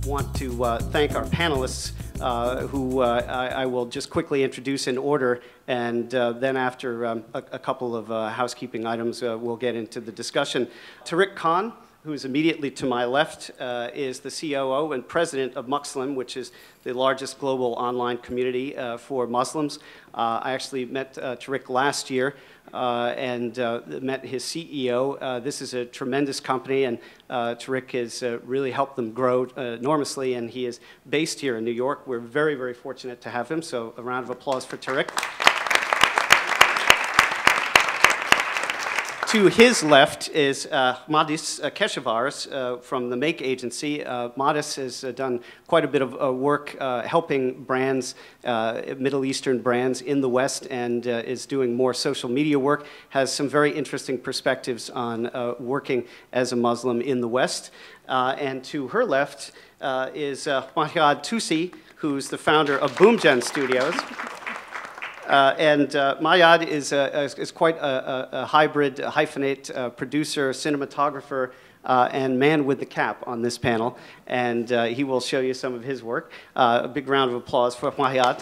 want to thank our panelists, who I will just quickly introduce in order, and then after a couple of housekeeping items, we'll get into the discussion. Tariq Khan, who is immediately to my left, is the COO and president of Mlim, which is the largest global online community for Muslims. I actually met Tariq last year and met his CEO. This is a tremendous company, and Tariq has really helped them grow enormously, and he is based here in New York. We're very, very fortunate to have him, so a round of applause for Tariq. To his left is Madis Kesars from the Make agency. Madis has done quite a bit of work helping brands, Middle Eastern brands in the West, and is doing more social media work, has some very interesting perspectives on working as a Muslim in the West. And to her left is Mahjad Tusi, who's the founder of Boomgen Studios. Mayad is quite a hybrid, hyphenate producer, cinematographer, and man with the cap on this panel. And he will show you some of his work. A big round of applause for Mayad.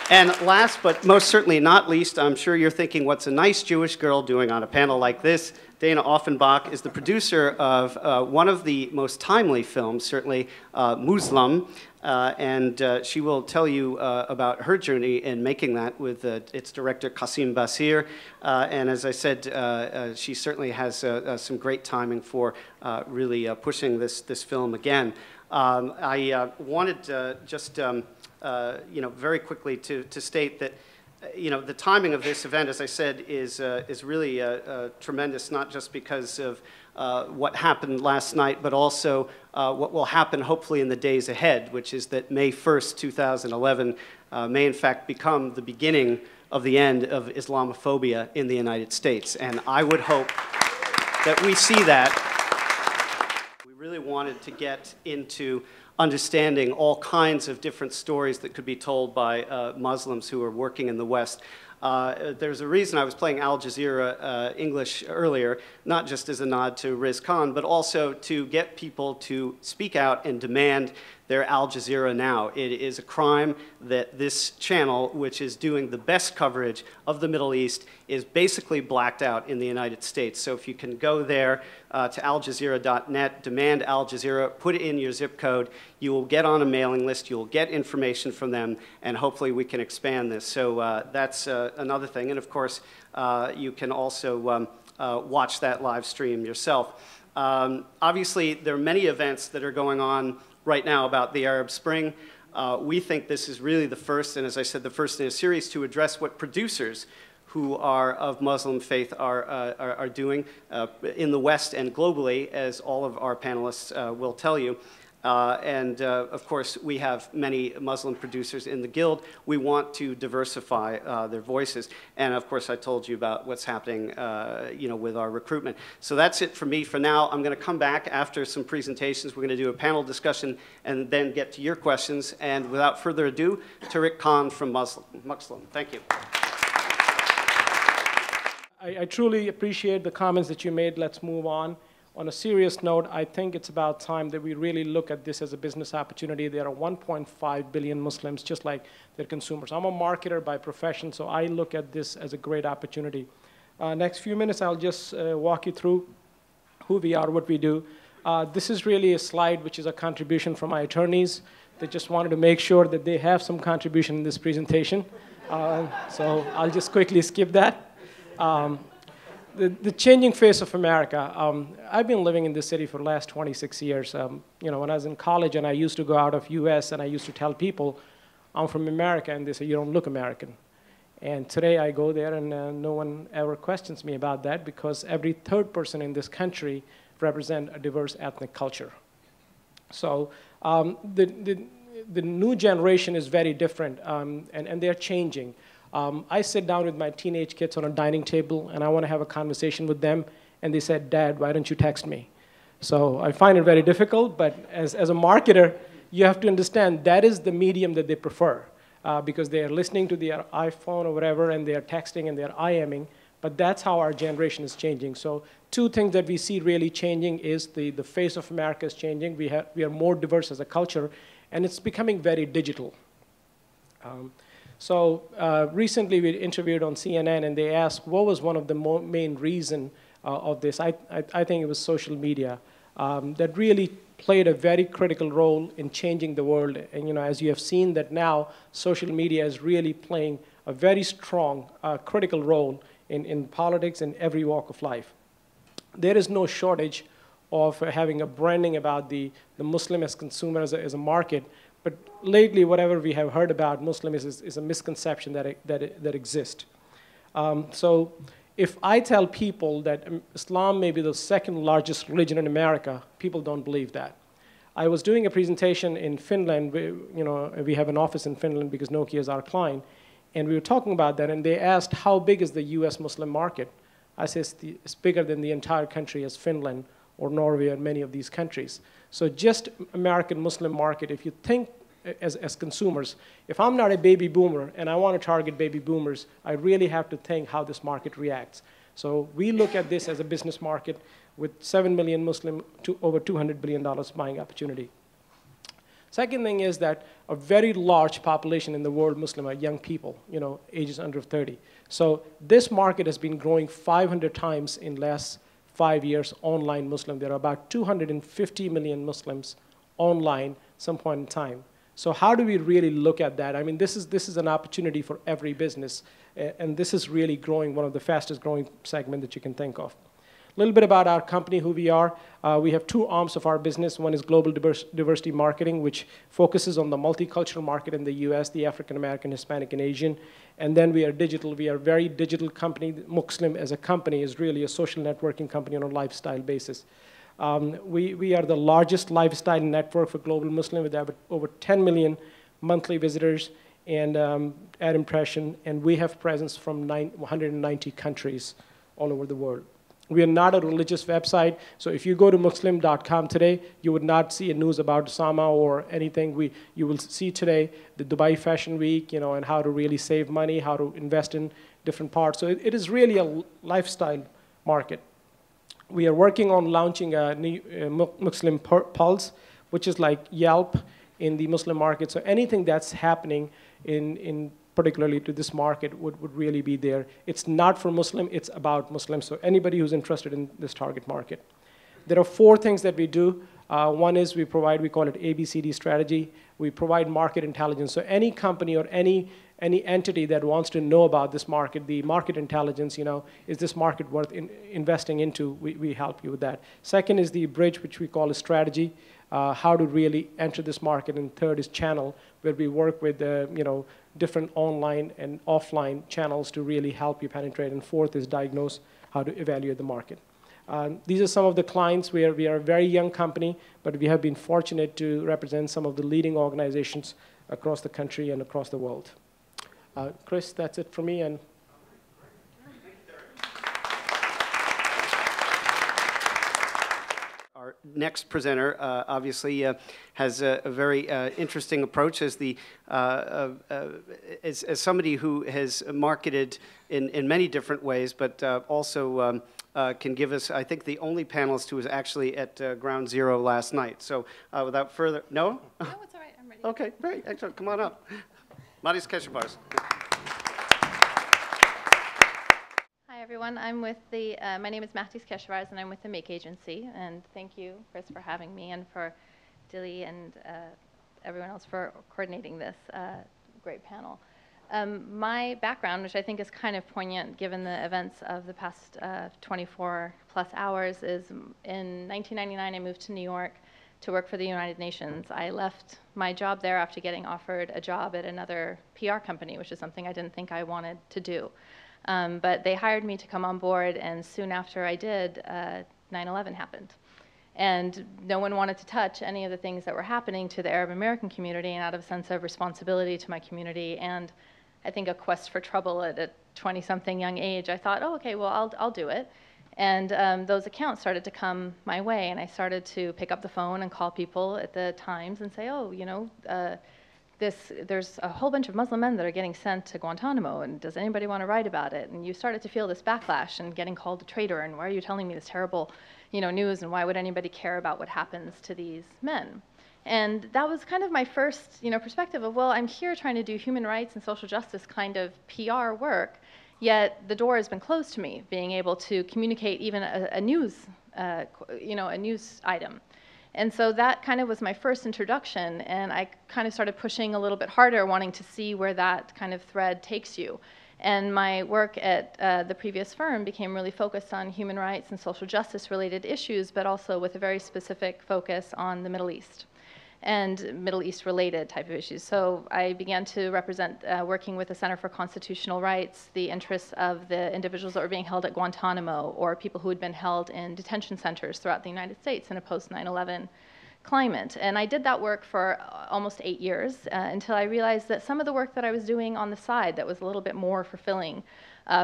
And last but most certainly not least, I'm sure you're thinking, what's a nice Jewish girl doing on a panel like this? Dana Offenbach is the producer of one of the most timely films, certainly Mlim, and she will tell you about her journey in making that with its director, Qasim Basir. And as I said, she certainly has some great timing for really pushing this film again. I wanted just very quickly to state that the timing of this event, as I said, is really tremendous, not just because of what happened last night, but also what will happen hopefully in the days ahead, which is that May 1st, 2011 may in fact become the beginning of the end of Islamophobia in the United States. And I would hope that we see that. We really wanted to get into understanding all kinds of different stories that could be told by Muslims who are working in the West. There's a reason I was playing Al Jazeera English earlier, not just as a nod to Riz Khan, but also to get people to speak out and demand their Al Jazeera now. It is a crime that this channel, which is doing the best coverage of the Middle East, is basically blacked out in the United States. So if you can go there to aljazeera.net, demand Al Jazeera, put it in your zip code, you will get on a mailing list, you will get information from them, and hopefully we can expand this. So that's another thing. And of course, you can also watch that live stream yourself. Obviously, there are many events that are going on right now about the Arab Spring. We think this is really the first, and as I said, the first in a series to address what producers who are of Muslim faith are doing in the West and globally, as all of our panelists will tell you. Of course, we have many Muslim producers in the Guild. We want to diversify their voices. And of course, I told you about what's happening with our recruitment. So that's it for me for now. I'm going to come back after some presentations. We're going to do a panel discussion and then get to your questions. And without further ado, Tariq Khan from Mlim. Thank you. I truly appreciate the comments that you made. Let's move on. On a serious note, I think it's about time that we really look at this as a business opportunity. There are 1.5 billion Muslims, just like their consumers. I'm a marketer by profession, so I look at this as a great opportunity. Next few minutes, I'll just walk you through who we are, what we do. This is really a slide which is a contribution from my attorneys. They just wanted to make sure that they have some contribution in this presentation. So I'll just quickly skip that. The changing face of America. I've been living in this city for the last 26 years. When I was in college and I used to go out of US and I used to tell people, I'm from America, and they say, you don't look American. And today I go there and no one ever questions me about that, because every third person in this country represents a diverse ethnic culture. So the new generation is very different, and they're changing. I sit down with my teenage kids on a dining table and I want to have a conversation with them, and they said, Dad, why don't you text me? So I find it very difficult, but as a marketer, you have to understand that is the medium that they prefer, because they are listening to their iPhone or whatever, and they are texting and they are IMing, But that's how our generation is changing. So two things that we see really changing is the face of America is changing. We are more diverse as a culture, and it's becoming very digital. Recently we interviewed on CNN, and they asked what was one of the main reason of this. I think it was social media that really played a very critical role in changing the world. And as you have seen that now, social media is really playing a very strong, critical role in politics and every walk of life. There is no shortage of having a branding about the Muslim as consumer, as a market. But lately, whatever we have heard about Muslim is a misconception that exists. So if I tell people that Islam may be the second largest religion in America, people don't believe that. I was doing a presentation in Finland. We have an office in Finland because Nokia is our client. And we were talking about that, and they asked, how big is the US Muslim market? I said, it's bigger than the entire country as Finland or Norway and many of these countries. So just American Muslim market, if you think as consumers, if I'm not a baby boomer and I want to target baby boomers, I really have to think how this market reacts. So we look at this as a business market with 7 million Muslim to over $200 billion buying opportunity. Second thing is that a very large population in the world Muslim are young people, ages under 30. So this market has been growing 500 times in last 5 years, online Muslim. There are about 250 million Muslims online some point in time. So how do we really look at that? I mean, this is an opportunity for every business, and this is really growing, one of the fastest growing segment that you can think of. A little bit about our company, who we are. We have two arms of our business. One is global diversity marketing, which focuses on the multicultural market in the US, the African American, Hispanic, and Asian. And then we are digital. We are a very digital company. Mlim as a company is really a social networking company on a lifestyle basis. We are the largest lifestyle network for global Muslim with over 10 million monthly visitors and ad impression, and we have presence from 190 countries all over the world. We are not a religious website, so if you go to Mlim.com today, you would not see a news about Osama or anything. You will see today the Dubai Fashion Week, and how to really save money, how to invest in different parts. So it is really a lifestyle market. We are working on launching a new Muslim Pulse, which is like Yelp in the Muslim market. So anything that's happening in particularly to this market would really be there. It's not for Muslim, it's about Muslims. So anybody who's interested in this target market. There are 4 things that we do. One is we call it ABCD strategy. We provide market intelligence. So any company or any entity that wants to know about this market, the market intelligence, is this market worth investing into? We help you with that. Second is the bridge, which we call a strategy, how to really enter this market. And third is channel, where we work with different online and offline channels to really help you penetrate. And fourth is diagnose, how to evaluate the market. These are some of the clients. We are a very young company, but we have been fortunate to represent some of the leading organizations across the country and across the world. Chris, that's it for me. And our next presenter obviously has a very interesting approach as somebody who has marketed in many different ways, but also can give us, I think, the only panelist who was actually at Ground Zero last night. So without further, no? No, it's all right. I'm ready. Okay, great, excellent. Come on up. Maris Kesars. Hi, everyone. I'm with my name is Matis Kesars, and I'm with the Make Agency. And thank you, Chris, for having me, and for Dilly and everyone else for coordinating this great panel. My background, which I think is kind of poignant given the events of the past 24 plus hours, is in 1999 I moved to New York to work for the United Nations. I left my job there after getting offered a job at another PR company, which is something I didn't think I wanted to do. But they hired me to come on board, and soon after I did, 9/11 happened. And no one wanted to touch any of the things that were happening to the Arab American community, and out of a sense of responsibility to my community, and I think a quest for trouble at a 20-something young age, I thought, oh, okay, well, I'll do it. And those accounts started to come my way, and I started to pick up the phone and call people at the Times and say, oh, there's a whole bunch of Muslim men that are getting sent to Guantanamo, and does anybody want to write about it? And you started to feel this backlash and getting called a traitor, and why are you telling me this terrible, news, and why would anybody care about what happens to these men? And that was kind of my first, perspective of, well, I'm here trying to do human rights and social justice kind of PR work, yet the door has been closed to me, being able to communicate even a news, a news item. And so that kind of was my first introduction, and I kind of started pushing a little bit harder, wanting to see where that kind of thread takes you. And my work at the previous firm became really focused on human rights and social justice related issues, but also with a very specific focus on the Middle East and Middle East related type of issues. So I began to represent, working with the Center for Constitutional Rights, the interests of the individuals that were being held at Guantanamo, or people who had been held in detention centers throughout the United States in a post 9/11 climate. And I did that work for almost 8 years until I realized that some of the work that I was doing on the side that was a little bit more fulfilling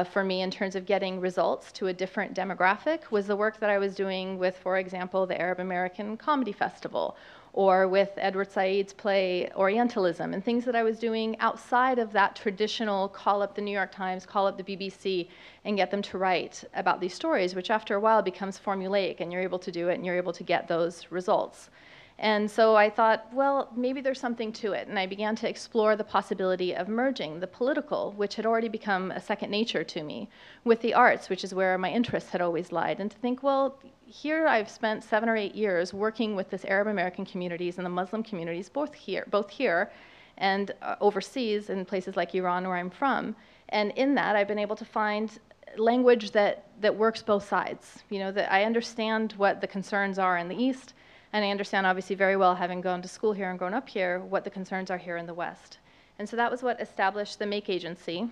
for me in terms of getting results to a different demographic was the work that I was doing with, for example, the Arab American Comedy Festival, or with Edward Said's play Orientalism, and things that I was doing outside of that traditional call up the New York Times, call up the BBC, and get them to write about these stories, which after a while becomes formulaic, and you're able to do it, and you're able to get those results. And so I thought, well, maybe there's something to it, and I began to explore the possibility of merging the political, which had already become a second nature to me, with the arts, which is where my interests had always lied, and to think, well, here I've spent 7 or 8 years working with this Arab American communities and the Muslim communities, both here and overseas in places like Iran, where I'm from. And in that, I've been able to find language that works both sides. That I understand what the concerns are in the East, and I understand obviously very well, having gone to school here and grown up here, what the concerns are here in the West. And so that was what established the Make Agency,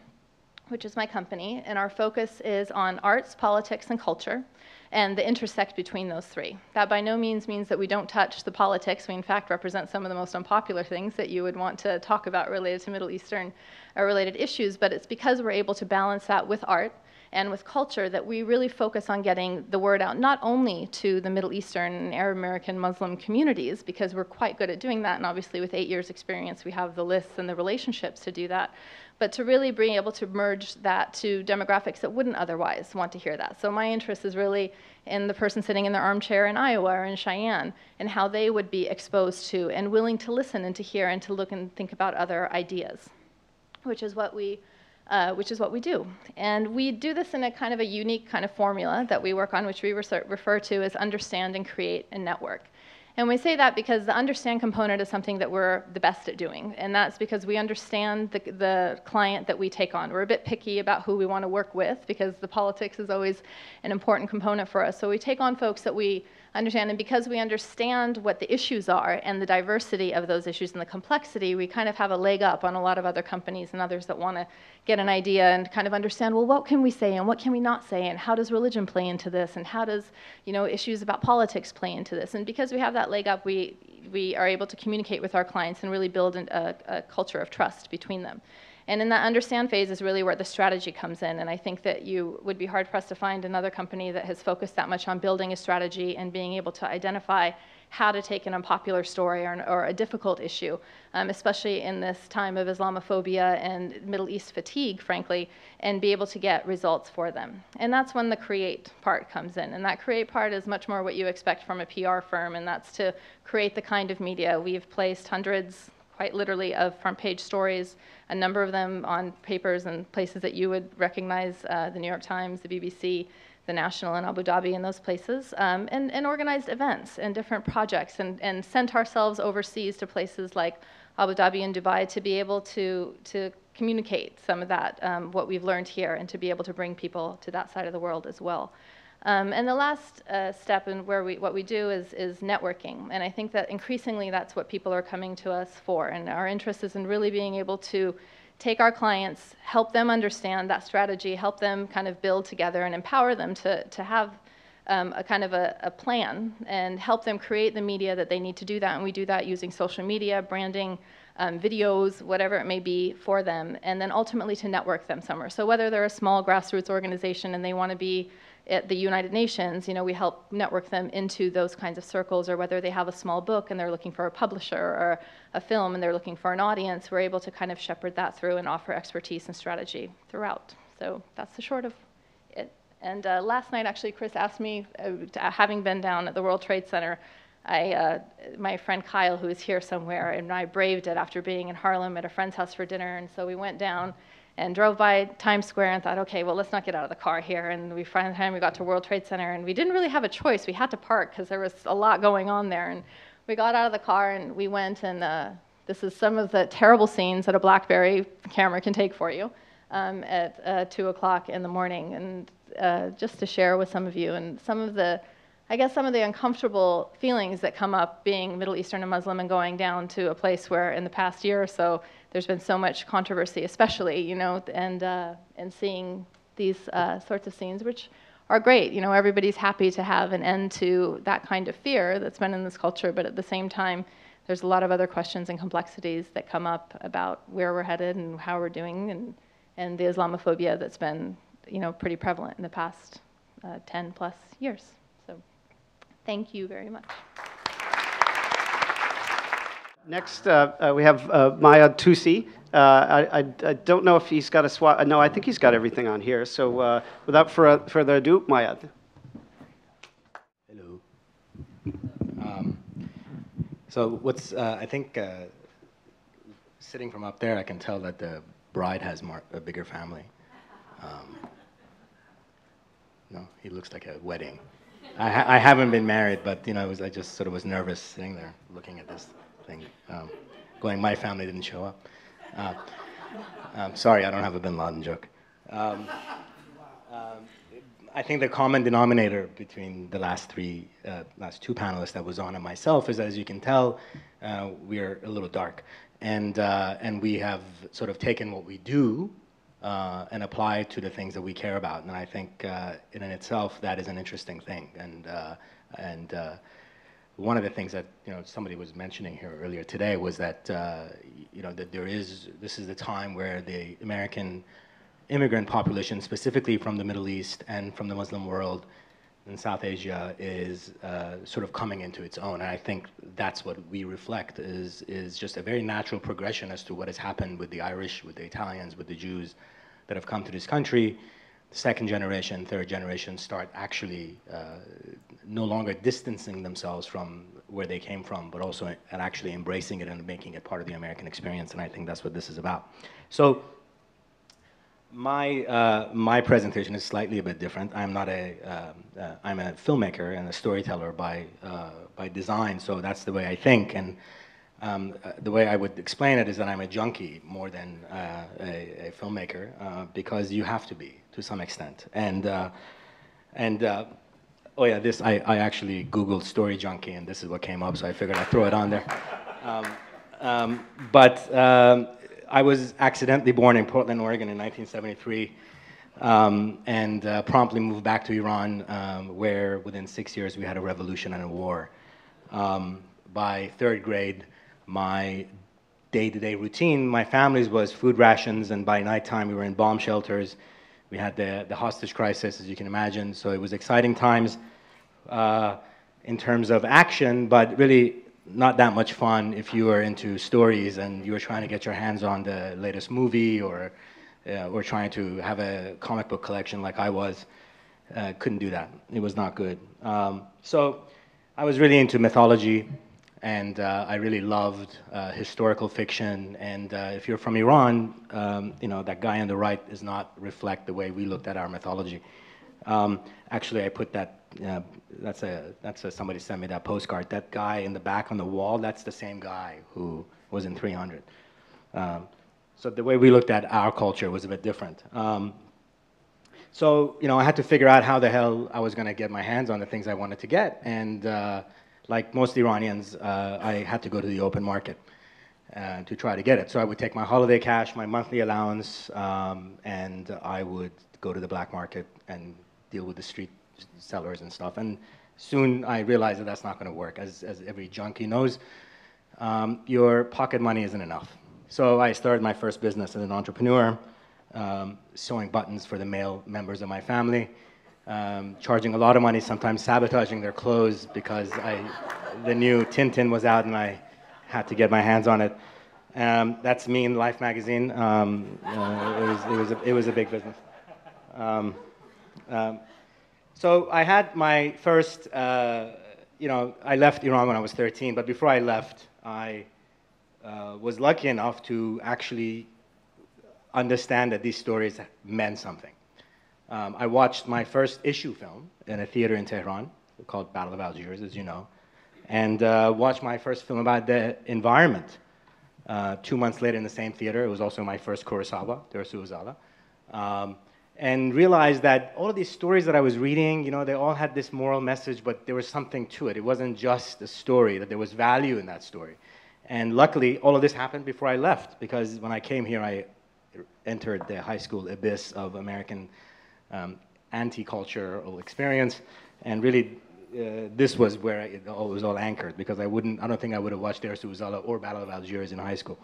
which is my company, and our focus is on arts, politics, and culture, and the intersect between those three. That by no means means that we don't touch the politics. We in fact represent some of the most unpopular things that you would want to talk about related to Middle Eastern related issues, but it's because we're able to balance that with art and with culture that we really focus on getting the word out, not only to the Middle Eastern and Arab American Muslim communities, because we're quite good at doing that, and obviously with 8 years experience we have the lists and the relationships to do that, but to really be able to merge that to demographics that wouldn't otherwise want to hear that. So my interest is really in the person sitting in their armchair in Iowa or in Cheyenne, and how they would be exposed to and willing to listen and to hear and to look and think about other ideas, which is what we do. And we do this in a kind of a unique kind of formula that we work on, which we refer to as understand and create and network. And we say that because the understand component is something that we're the best at doing, and that's because we understand the client that we take on. We're a bit picky about who we want to work with because the politics is always an important component for us. So we take on folks that we understand, and because we understand what the issues are and the diversity of those issues and the complexity, we kind of have a leg up on a lot of other companies and others that want to get an idea and kind of understand, well, what can we say and what can we not say, and how does religion play into this, and how does issues about politics play into this. And because we have that leg up, we are able to communicate with our clients and really build a culture of trust between them. And in that understand phase is really where the strategy comes in. And I think that you would be hard-pressed to find another company that has focused that much on building a strategy and being able to identify how to take an unpopular story or a difficult issue, especially in this time of Islamophobia and Middle East fatigue, frankly, and be able to get results for them. And that's when the create part comes in. And that create part is much more what you expect from a PR firm, and that's to create the kind of media. We've placed hundreds, quite literally, of front page stories, a number of them on papers and places that you would recognize, the New York Times, the BBC, the National in Abu Dhabi, and those places, and organized events and different projects, and sent ourselves overseas to places like Abu Dhabi and Dubai to be able to communicate some of that, what we've learned here, and to be able to bring people to that side of the world as well. And the last step in what we do is networking. And I think that increasingly that's what people are coming to us for. And our interest is in really being able to take our clients, help them understand that strategy, help them kind of build together and empower them to have a kind of a plan, and help them create the media that they need to do that. And we do that using social media, branding, videos, whatever it may be for them, and then ultimately to network them somewhere. So whether they're a small grassroots organization and they want to be at the United Nations, we help network them into those kinds of circles, or whether they have a small book and they're looking for a publisher, or a film and they're looking for an audience, we're able to kind of shepherd that through and offer expertise and strategy throughout. So that's the short of it. And last night, actually, Chris asked me, having been down at the World Trade Center, my friend Kyle, who is here somewhere, and I braved it after being in Harlem at a friend's house for dinner, and so we went down and drove by Times Square and thought, okay, well, let's not get out of the car here. And we finally got to World Trade Center, and we didn't really have a choice. We had to park because there was a lot going on there. And we got out of the car and we went, and this is some of the terrible scenes that a BlackBerry camera can take for you at 2 o'clock in the morning. And just to share with some of you, and some of the uncomfortable feelings that come up being Middle Eastern and Muslim and going down to a place where in the past year or so there's been so much controversy, especially, and seeing these sorts of scenes, which are great. Everybody's happy to have an end to that kind of fear that's been in this culture, but at the same time, there's a lot of other questions and complexities that come up about where we're headed and how we're doing, and the Islamophobia that's been, pretty prevalent in the past 10 plus years. So thank you very much. Next, we have Mayad Tusi. I don't know if he's got a swap. No, I think he's got everything on here. So without further ado, Mayad. Hello. So I think sitting from up there, I can tell that the bride has a bigger family. No, he looks like a wedding. I haven't been married, but I just sort of was nervous sitting there looking at this thing, going, my family didn't show up. Sorry, I don't have a Bin Laden joke. I think the common denominator between the last two panelists that was on and myself is, as you can tell, we are a little dark, and we have sort of taken what we do and applied to the things that we care about, and I think in itself that is an interesting thing, and one of the things that somebody was mentioning here earlier today was that that this is the time where the American immigrant population, specifically from the Middle East and from the Muslim world in South Asia, is sort of coming into its own. And I think that's what we reflect is just a very natural progression as to what has happened with the Irish, with the Italians, with the Jews that have come to this country. The second generation, third generation start actually no longer distancing themselves from where they came from, but also actually embracing it and making it part of the American experience. And I think that's what this is about. So my presentation is slightly a bit different. I'm not I'm a filmmaker and a storyteller by design, so that's the way I think. And the way I would explain it is that I'm a junkie more than a filmmaker, because you have to be to some extent. Oh yeah, I actually Googled story junkie, and this is what came up, so I figured I'd throw it on there. I was accidentally born in Portland, Oregon in 1973, and promptly moved back to Iran, where within 6 years we had a revolution and a war. By third grade, my day-to-day routine, my family's was food rations, and by nighttime we were in bomb shelters. We had the hostage crisis, as you can imagine, so it was exciting times in terms of action, but really not that much fun if you were into stories and you were trying to get your hands on the latest movie or trying to have a comic book collection like I was. Couldn't do that. It was not good. So I was really into mythology, and I really loved historical fiction. And if you're from Iran, that guy on the right does not reflect the way we looked at our mythology. Actually, I put that. Somebody sent me that postcard. That guy in the back on the wall, that's the same guy who was in 300. So the way we looked at our culture was a bit different. So I had to figure out how the hell I was going to get my hands on the things I wanted to get. And like most Iranians, I had to go to the open market to try to get it. So I would take my holiday cash, my monthly allowance, and I would go to the black market and deal with the street sellers and stuff. And soon I realized that that's not going to work. As every junkie knows, your pocket money isn't enough. So I started my first business as an entrepreneur, sewing buttons for the male members of my family. charging a lot of money, sometimes sabotaging their clothes because the new Tintin was out and I had to get my hands on it. That's me in Life magazine. It was a big business. So I had my first, I left Iran when I was 13, but before I left, I was lucky enough to actually understand that these stories meant something. I watched my first issue film in a theater in Tehran called Battle of Algiers, as you know, and watched my first film about the environment. 2 months later in the same theater, it was also my first Kurosawa, Theresa, and realized that all of these stories that I was reading, they all had this moral message, but there was something to it. It wasn't just a story, that there was value in that story. And luckily, all of this happened before I left, because when I came here, I entered the high school abyss of American anti-cultural experience, and really this was where it was all anchored, because I don't think I would have watched Theresa or Battle of Algiers in high school.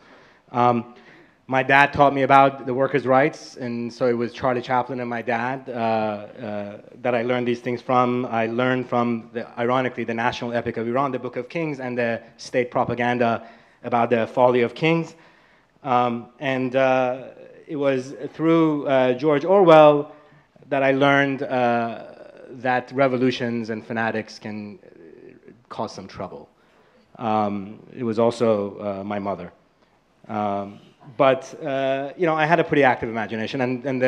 My dad taught me about the workers' rights, and so it was Charlie Chaplin and my dad that I learned these things from. I learned from, ironically, the national epic of Iran, the Book of Kings, and the state propaganda about the folly of kings. It was through George Orwell that I learned that revolutions and fanatics can cause some trouble. It was also my mother. I had a pretty active imagination, and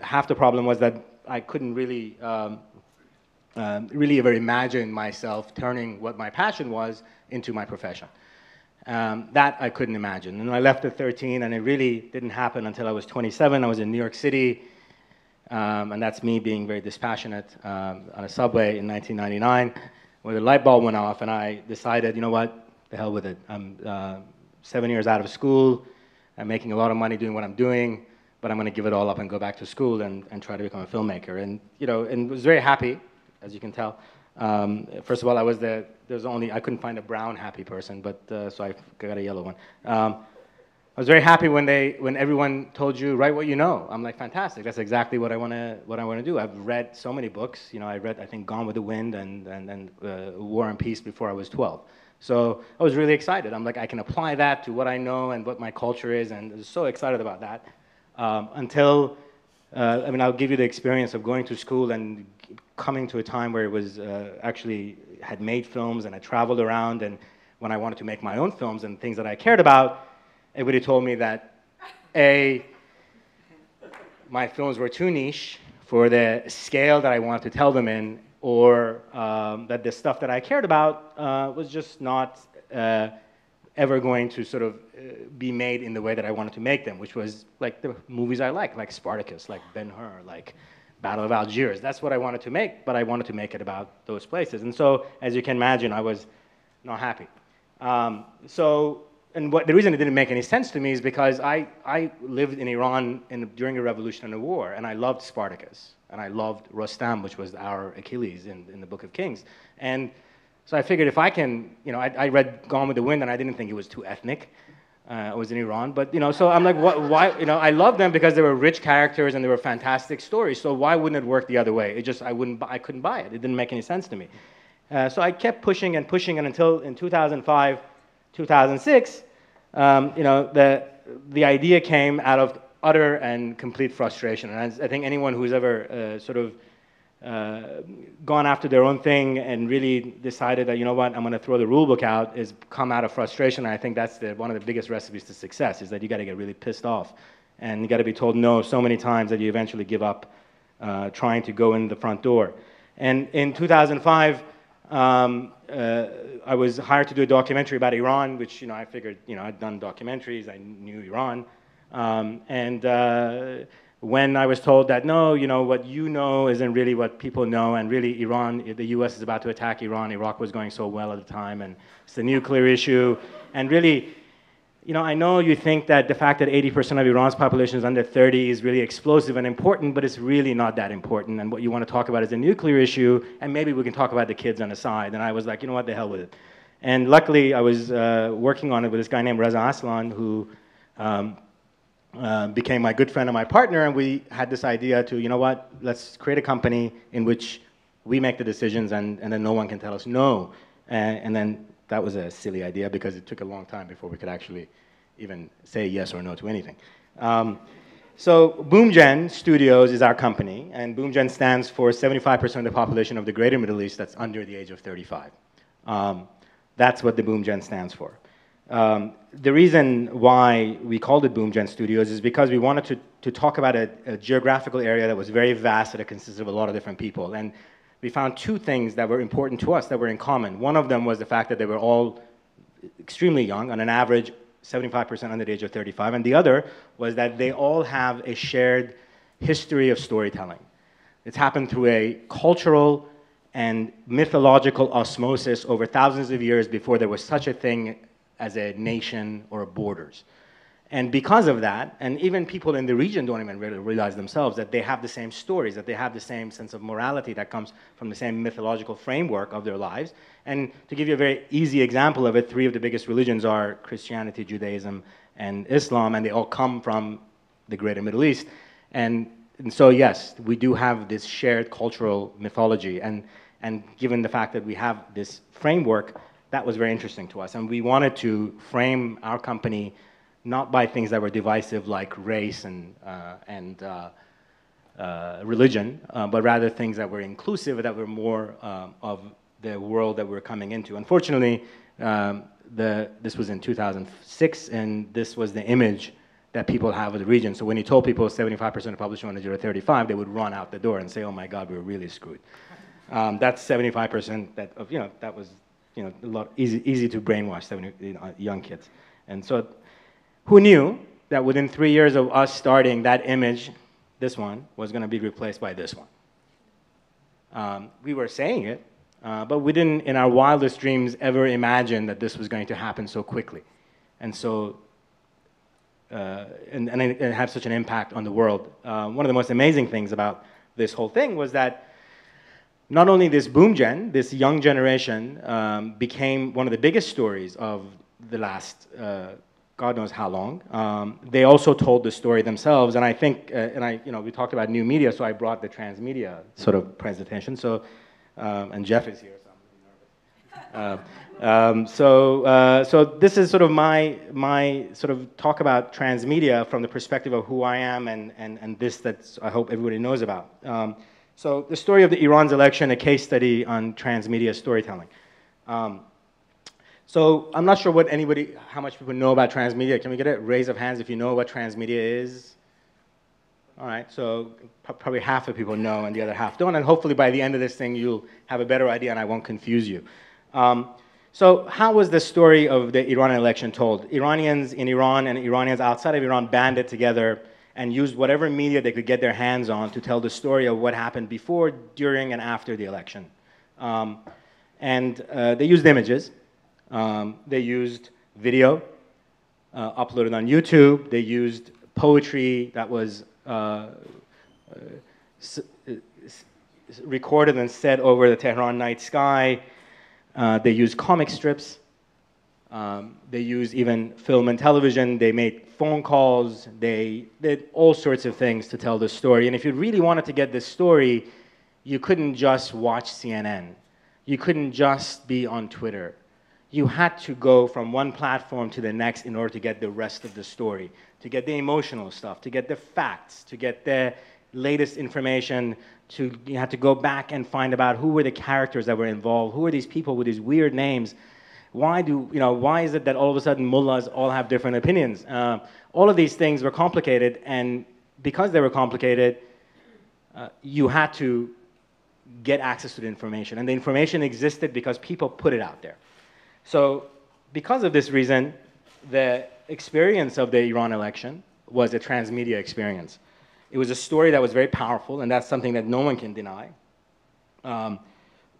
half the problem was that I couldn't really ever imagine myself turning what my passion was into my profession. That I couldn't imagine. And I left at 13, and it really didn't happen until I was 27. I was in New York City, and that's me being very dispassionate on a subway in 1999, where the light bulb went off, and I decided, you know what, the hell with it. I'm 7 years out of school. I'm making a lot of money doing what I'm doing, but I'm going to give it all up and go back to school and try to become a filmmaker. And was very happy, as you can tell. First of all, I couldn't find a brown happy person, but so I got a yellow one. I was very happy when everyone told you, write what you know. I'm like, fantastic. That's exactly what I want to do. I've read so many books. I read, I think, Gone with the Wind and War and Peace before I was 12. So I was really excited. I'm like, I can apply that to what I know and what my culture is, and I was so excited about that. Until, I'll give you the experience of going to school and coming to a time where it was actually had made films, and I traveled around, and when I wanted to make my own films and things that I cared about, everybody told me that, A, my films were too niche for the scale that I wanted to tell them in, or that the stuff that I cared about was just not ever going to sort of be made in the way that I wanted to make them, which was like the movies I like Spartacus, like Ben-Hur, like Battle of Algiers. That's what I wanted to make, but I wanted to make it about those places. And so, as you can imagine, I was not happy. The reason it didn't make any sense to me is because I lived in Iran during the revolution and the war, and I loved Spartacus, and I loved Rostam, which was our Achilles in the Book of Kings. And so I figured if I can, I read Gone with the Wind, and I didn't think it was too ethnic. I was in Iran, but so I'm like, why? I loved them because they were rich characters and they were fantastic stories. So why wouldn't it work the other way? I couldn't buy it. It didn't make any sense to me. So I kept pushing and pushing, and until in 2005, 2006, the idea came out of utter and complete frustration. And I think anyone who's ever gone after their own thing and really decided that, I'm going to throw the rule book out, is come out of frustration. And I think that's one of the biggest recipes to success, is that you got to get really pissed off. And you got to be told no so many times that you eventually give up trying to go in the front door. And in 2005, I was hired to do a documentary about Iran, which, I figured, I'd done documentaries, I knew Iran. When I was told that, no, what you know isn't really what people know, and really Iran, the US is about to attack Iran, Iraq was going so well at the time, and it's the nuclear issue, and really, I know you think that the fact that 80% of Iran's population is under 30 is really explosive and important, but it's really not that important, and what you want to talk about is the nuclear issue, and maybe we can talk about the kids on the side. And I was like, what, the hell with it. And luckily, I was working on it with this guy named Reza Aslan, who became my good friend and my partner, and we had this idea to, you know what, let's create a company in which we make the decisions and then no one can tell us no. And then that was a silly idea because it took a long time before we could actually even say yes or no to anything. So BoomGen Studios is our company, and BoomGen stands for 75% of the population of the greater Middle East that's under the age of 35. That's what the BoomGen stands for. The reason why we called it BoomGen Studios is because we wanted to talk about a geographical area that was very vast, that consisted of a lot of different people. And we found two things that were important to us that were in common. One of them was the fact that they were all extremely young, on an average 75% under the age of 35, and the other was that they all have a shared history of storytelling. It's happened through a cultural and mythological osmosis over thousands of years before there was such a thing as a nation or borders. And because of that, and even people in the region don't even really realize themselves that they have the same stories, that they have the same sense of morality that comes from the same mythological framework of their lives. And to give you a very easy example of it, three of the biggest religions are Christianity, Judaism, and Islam, and they all come from the greater Middle East. And so yes, we do have this shared cultural mythology, and given the fact that we have this framework, that was very interesting to us. And we wanted to frame our company not by things that were divisive like race and religion, but rather things that were inclusive, that were more of the world that we're coming into. Unfortunately, this was in 2006, and this was the image that people have of the region. So when you told people 75% of the population under 35, they would run out the door and say, oh my God, we're really screwed. That's 75% that was a lot easy to brainwash young kids. And so who knew that within 3 years of us starting, that image, this one, was going to be replaced by this one? We were saying it, but we didn't, in our wildest dreams, ever imagine that this was going to happen so quickly. And so, and have such an impact on the world. One of the most amazing things about this whole thing was that not only this BoomGen, this young generation, became one of the biggest stories of the last God knows how long. They also told the story themselves, and I think, we talked about new media, so I brought the Transmedia sort of presentation. So, and Jeff is here, so I'm really nervous. So this is sort of my sort of talk about Transmedia from the perspective of who I am and this that I hope everybody knows about. So the story of Iran's election, a case study on transmedia storytelling. So I'm not sure how much people know about transmedia. Can we get a raise of hands if you know what transmedia is? All right, so probably half of people know and the other half don't, and hopefully by the end of this thing you'll have a better idea and I won't confuse you. So how was the story of the Iranian election told? Iranians in Iran and Iranians outside of Iran banded together and used whatever media they could get their hands on to tell the story of what happened before, during, and after the election. They used images. They used video uploaded on YouTube. They used poetry that was recorded and said over the Tehran night sky. They used comic strips. They used even film and television. They made phone calls. They did all sorts of things to tell the story. And if you really wanted to get this story, you couldn't just watch CNN. You couldn't just be on Twitter. You had to go from one platform to the next in order to get the rest of the story, to get the emotional stuff, to get the facts, to get the latest information. You had to go back and find about who were the characters that were involved, who are these people with these weird names. Why is it that all of a sudden mullahs all have different opinions? All of these things were complicated, and because they were complicated, you had to get access to the information. And the information existed because people put it out there. So because of this reason, the experience of the Iran election was a transmedia experience. It was a story that was very powerful, and that's something that no one can deny.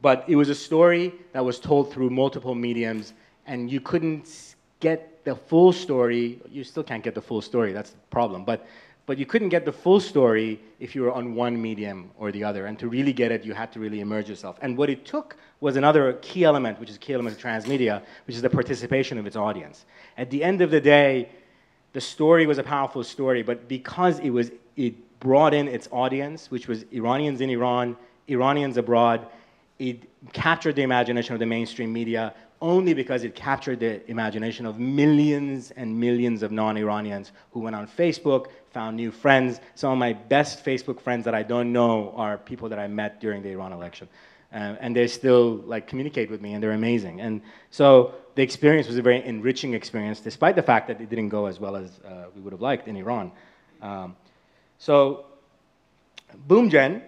But it was a story that was told through multiple mediums, and you couldn't get the full story. You still can't get the full story, that's the problem. But you couldn't get the full story if you were on one medium or the other. And to really get it, you had to really immerse yourself. And what it took was another key element, which is a key element of transmedia, which is the participation of its audience. At the end of the day, the story was a powerful story, but because it brought in its audience, which was Iranians in Iran, Iranians abroad, it captured the imagination of the mainstream media only because it captured the imagination of millions and millions of non-Iranians who went on Facebook, found new friends. Some of my best Facebook friends that I don't know are people that I met during the Iran election. And they still like communicate with me, and they're amazing. And so the experience was a very enriching experience, despite the fact that it didn't go as well as we would have liked in Iran. So BoomGen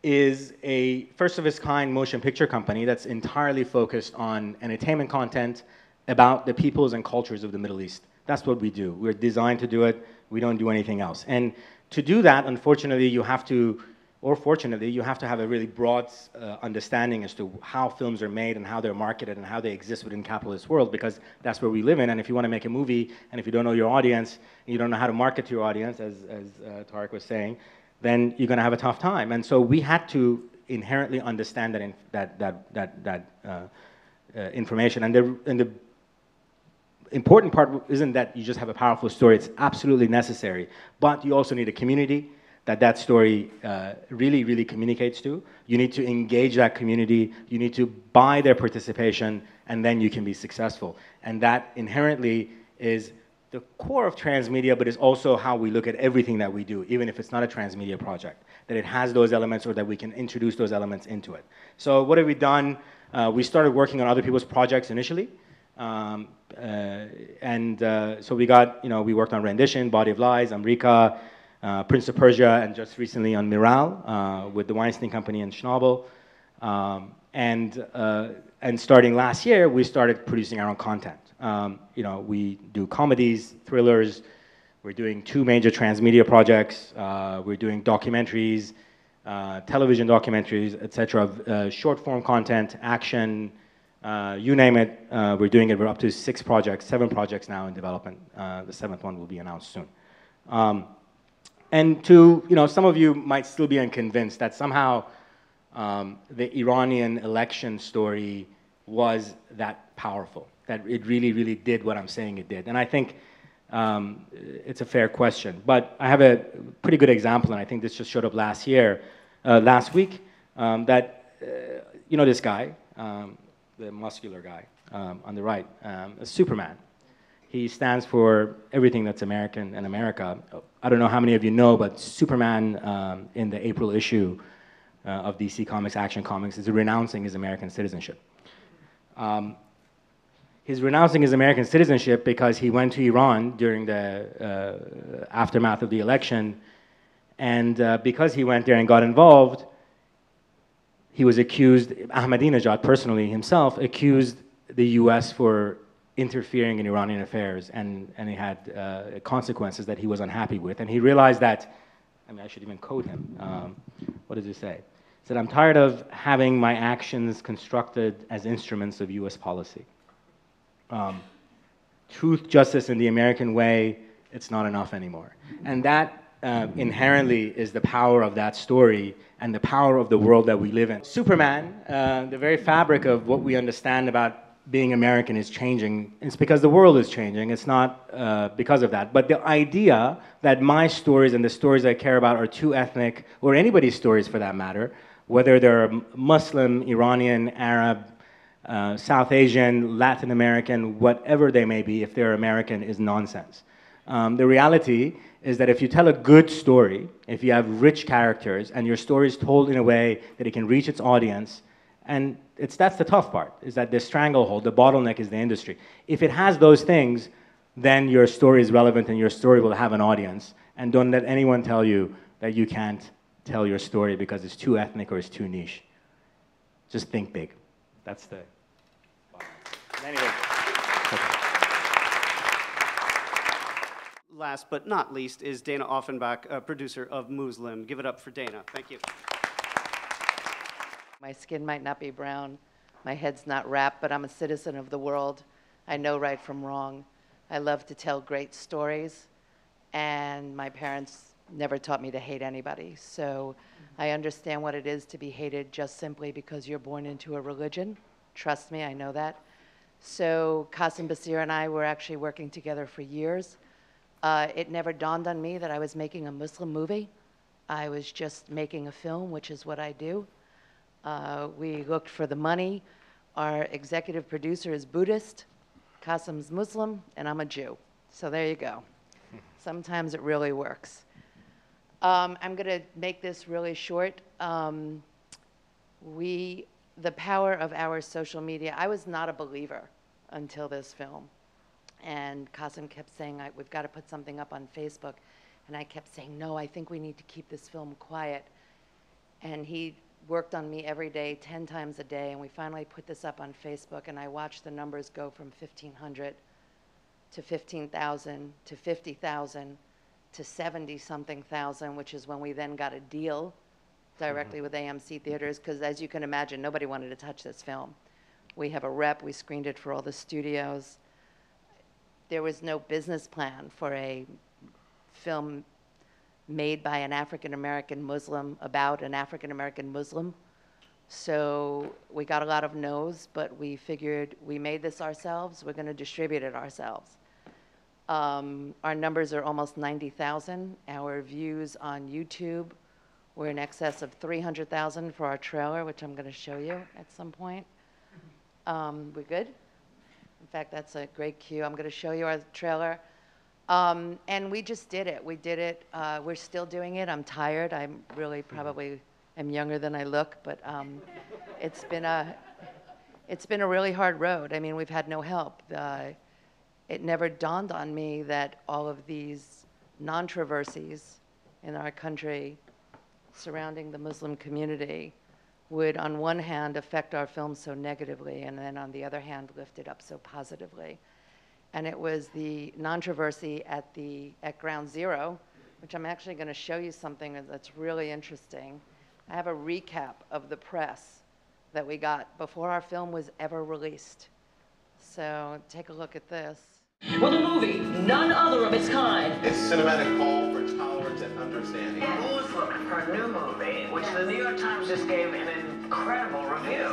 is a first-of-its-kind motion picture company that's entirely focused on entertainment content about the peoples and cultures of the Middle East. That's what we do. We're designed to do it. We don't do anything else. And to do that, unfortunately, you have to, or fortunately, you have to have a really broad understanding as to how films are made and how they're marketed and how they exist within capitalist world, because that's where we live in. And if you want to make a movie, and if you don't know your audience, and you don't know how to market to your audience, as Tariq was saying, then you're going to have a tough time. And so we had to inherently understand that information. And the important part isn't that you just have a powerful story. It's absolutely necessary. But you also need a community that story really, really communicates to. You need to engage that community. You need to buy their participation, and then you can be successful. And that inherently is the core of Transmedia, but is also how we look at everything that we do, even if it's not a Transmedia project, that it has those elements or that we can introduce those elements into it. So what have we done? We started working on other people's projects initially. So we got, we worked on Rendition, Body of Lies, Amrika, Prince of Persia, and just recently on Miral with the Weinstein Company and Schnabel. And starting last year, we started producing our own content. We do comedies, thrillers. We're doing 2 major transmedia projects. We're doing documentaries, television documentaries, etc. Short form content, action, you name it. We're doing it. We're up to 7 projects now in development. The 7th one will be announced soon. And some of you might still be unconvinced that somehow the Iranian election story was that powerful, that it really, really did what I'm saying it did. And I think it's a fair question. But I have a pretty good example, and I think this just showed up last week, that, this guy, the muscular guy on the right, Superman. He stands for everything that's American and America. I don't know how many of you know, but Superman in the April issue of DC Comics, Action Comics, is renouncing his American citizenship. He's renouncing his American citizenship because he went to Iran during the aftermath of the election, and because he went there and got involved, he was accused, Ahmadinejad personally himself, accused the US for interfering in Iranian affairs, and he had consequences that he was unhappy with. And he realized that, I should even quote him. What does he say? He said, "I'm tired of having my actions constructed as instruments of US policy. Truth, justice, in the American way, it's not enough anymore." And that inherently is the power of that story and the power of the world that we live in. Superman, the very fabric of what we understand about being American is changing. It's because the world is changing. It's not because of that. But the idea that my stories and the stories I care about are too ethnic, or anybody's stories for that matter, whether they're Muslim, Iranian, Arab, South Asian, Latin American, whatever they may be, if they're American, is nonsense. The reality is that if you tell a good story, if you have rich characters, and your story is told in a way that it can reach its audience, and that's the tough part, is that the stranglehold, the bottleneck is the industry. If it has those things, then your story is relevant and your story will have an audience. And don't let anyone tell you that you can't tell your story because it's too ethnic or it's too niche. Just think big. That's the anyway. Okay. Last but not least is Dana Offenbach, producer of Mlim. Give it up for Dana. Thank you. My skin might not be brown, my head's not wrapped, but I'm a citizen of the world. I know right from wrong. I love to tell great stories, and my parents never taught me to hate anybody. So I understand what it is to be hated just simply because you're born into a religion. Trust me, I know that. So Qasim Basir and I were actually working together for years. It never dawned on me that I was making a Muslim movie. I was just making a film, which is what I do. We looked for the money. Our executive producer is Buddhist, Qasim's Muslim, and I'm a Jew. So there you go. Sometimes it really works. I'm going to make this really short. The power of our social media. I was not a believer until this film. And Qasim kept saying, we've got to put something up on Facebook. And I kept saying, no, I think we need to keep this film quiet. And he worked on me every day, 10 times a day. And we finally put this up on Facebook. And I watched the numbers go from 1,500 to 15,000 to 50,000 to 70-something thousand, which is when we then got a deal directly with AMC Theaters, because as you can imagine, nobody wanted to touch this film. We have a rep, we screened it for all the studios. There was no business plan for a film made by an African-American Muslim about an African-American Muslim. So we got a lot of no's, but we figured we made this ourselves, we're gonna distribute it ourselves. Our numbers are almost 90,000. Our views on YouTube were in excess of 300,000 for our trailer, which I'm going to show you at some point. We good? In fact, that's a great cue. I'm going to show you our trailer. And we just did it. We did it. We're still doing it. I'm tired. I'm really probably am younger than I look, but it's been a really hard road. I mean, we've had no help. It never dawned on me that all of these controversies in our country surrounding the Muslim community would, on one hand, affect our film so negatively, and then on the other hand, lift it up so positively. And it was the controversy at Ground Zero, which I'm actually going to show you something that's really interesting. I have a recap of the press that we got before our film was ever released. So take a look at this. With a movie, none other of its kind. It's cinematic call for tolerance and understanding. Muslim, her new movie, which the New York Times just gave an incredible review.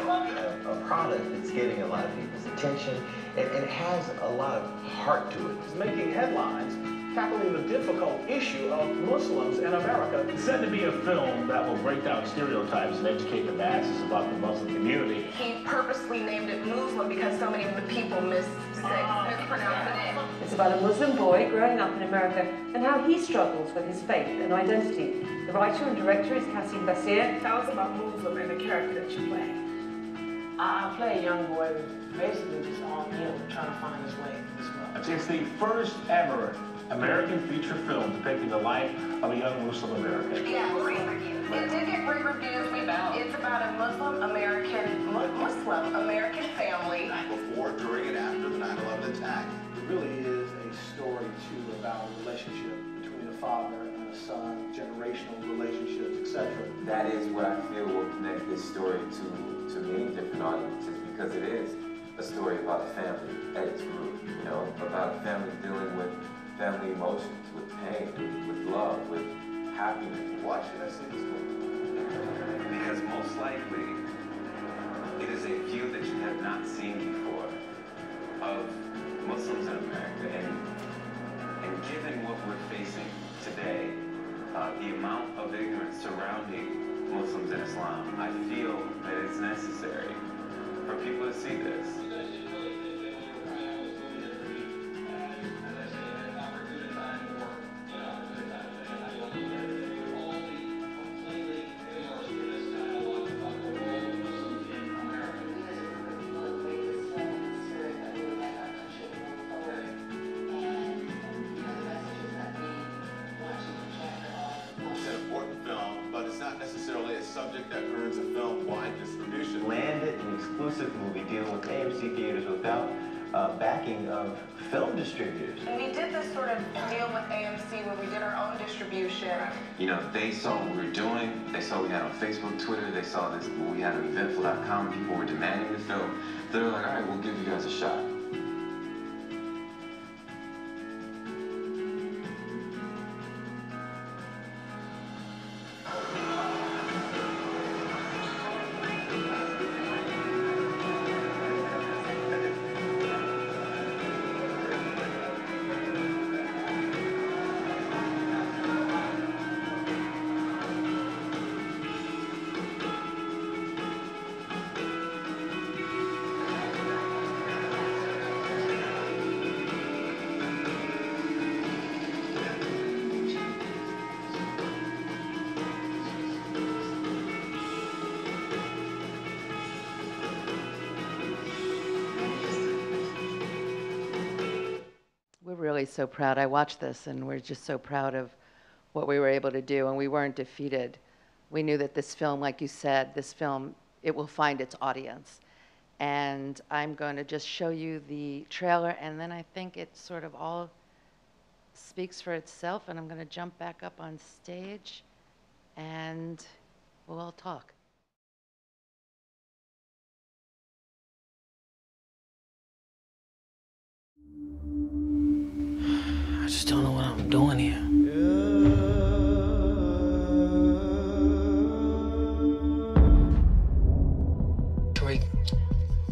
A product that's getting a lot of people's attention, and it has a lot of heart to it. It's making headlines, tackling the difficult issue of Muslims in America. It's said to be a film that will break down stereotypes and educate the masses about the Muslim community. He purposely named it Muslim because so many people mispronounce the name. It's about a Muslim boy growing up in America and how he struggles with his faith and identity. The writer and director is Qasim Basir. Tell us about Muslim and the character that you play. I play a young boy who's basically just on trying to find his way in this world. It's the first ever American feature film depicting the life of a young Muslim American. Yeah, great reviews. It did get great reviews. It's about a Muslim American family. Before, during, and after the 9/11 attack. It really is a story, too, about a relationship between a father and a son, generational relationships, etc. That is what I feel will connect this story to many different audiences, because it is a story about a family at its root, about a family dealing with family emotions, with pain, with love, with happiness. Why should I see this movie? Because most likely, it is a view that you have not seen before of Muslims in America. And given what we're facing today, the amount of ignorance surrounding Muslims and Islam, I feel that it's necessary for people to see this. Subject that earns a film-wide distribution. Landed an exclusive movie dealing with AMC Theaters without backing of film distributors. And we did this sort of deal with AMC where we did our own distribution. They saw what we were doing. They saw what we had on Facebook, Twitter. They saw this. We had an eventful.com. People were demanding the film. They were like, all right, we'll give you guys a shot. really so proud. I watched this, and we're just so proud of what we were able to do, and we weren't defeated. We knew that this film, like you said, this film, it will find its audience. And I'm going to just show you the trailer, and then I think it sort of all speaks for itself, and I'm going to jump back up on stage, and we'll all talk. I just don't know what I'm doing here.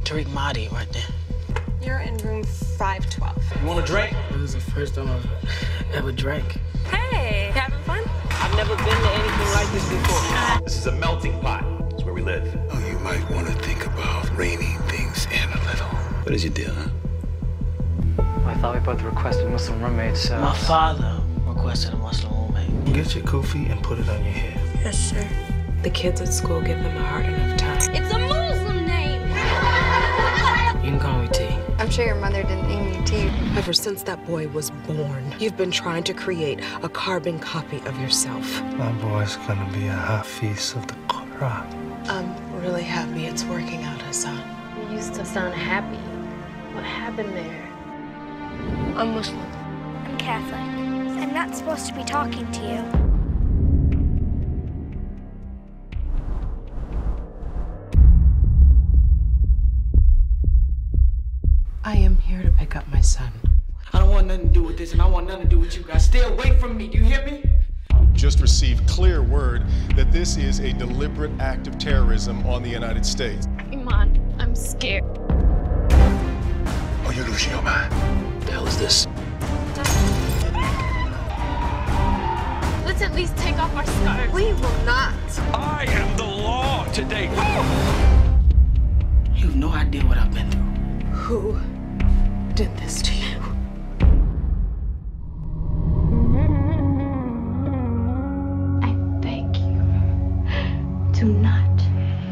Tariq Mahdi right there. You're in room 512. You want a drink? This is the first time I've ever drank. Hey, having fun? I've never been to anything like this before. This is a melting pot. It's where we live. Oh, you might want to think about reining things in a little. What is your deal, huh? I thought we both requested Muslim roommates, so... My father requested a Muslim roommate. Get your kufi and put it on your head. Yes, sir. The kids at school give them a hard enough time. It's a Muslim name! You can call me T. I'm sure your mother didn't name you T. Ever since that boy was born, you've been trying to create a carbon copy of yourself. My boy's gonna be a hafiz of the Quran. I'm really happy it's working out, Hassan. You used to sound happy. What happened there? I'm Muslim. I'm Catholic. I'm not supposed to be talking to you. I am here to pick up my son. I don't want nothing to do with this, and I want nothing to do with you guys. Stay away from me, do you hear me? Just received clear word that this is a deliberate act of terrorism on the United States. Iman, I'm scared. Are you losing your mind? What the hell is this? Let's at least take off our scarves. We will not. I am the law today. You have no idea what I've been through. Who did this to you? I beg you, do not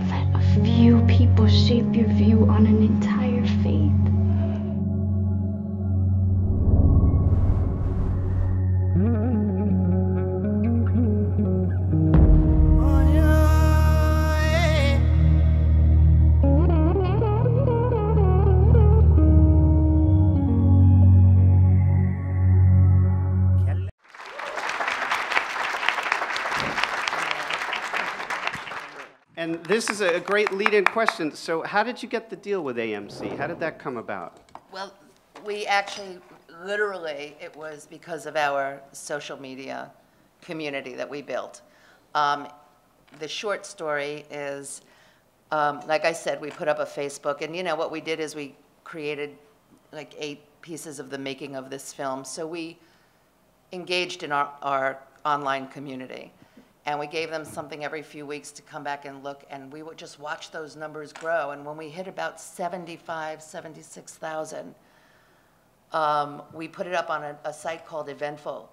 let a few people shape your view on an entire faith. And this is a great lead-in question. So how did you get the deal with AMC? How did that come about? Well, we actually, literally, it was because of our social media community that we built. The short story is, like I said, we put up a Facebook, and you know, what we did is we created like 8 pieces of the making of this film. So we engaged in our online community. And we gave them something every few weeks to come back and look, and we would just watch those numbers grow. And when we hit about 75, 76,000, we put it up on a site called Eventful,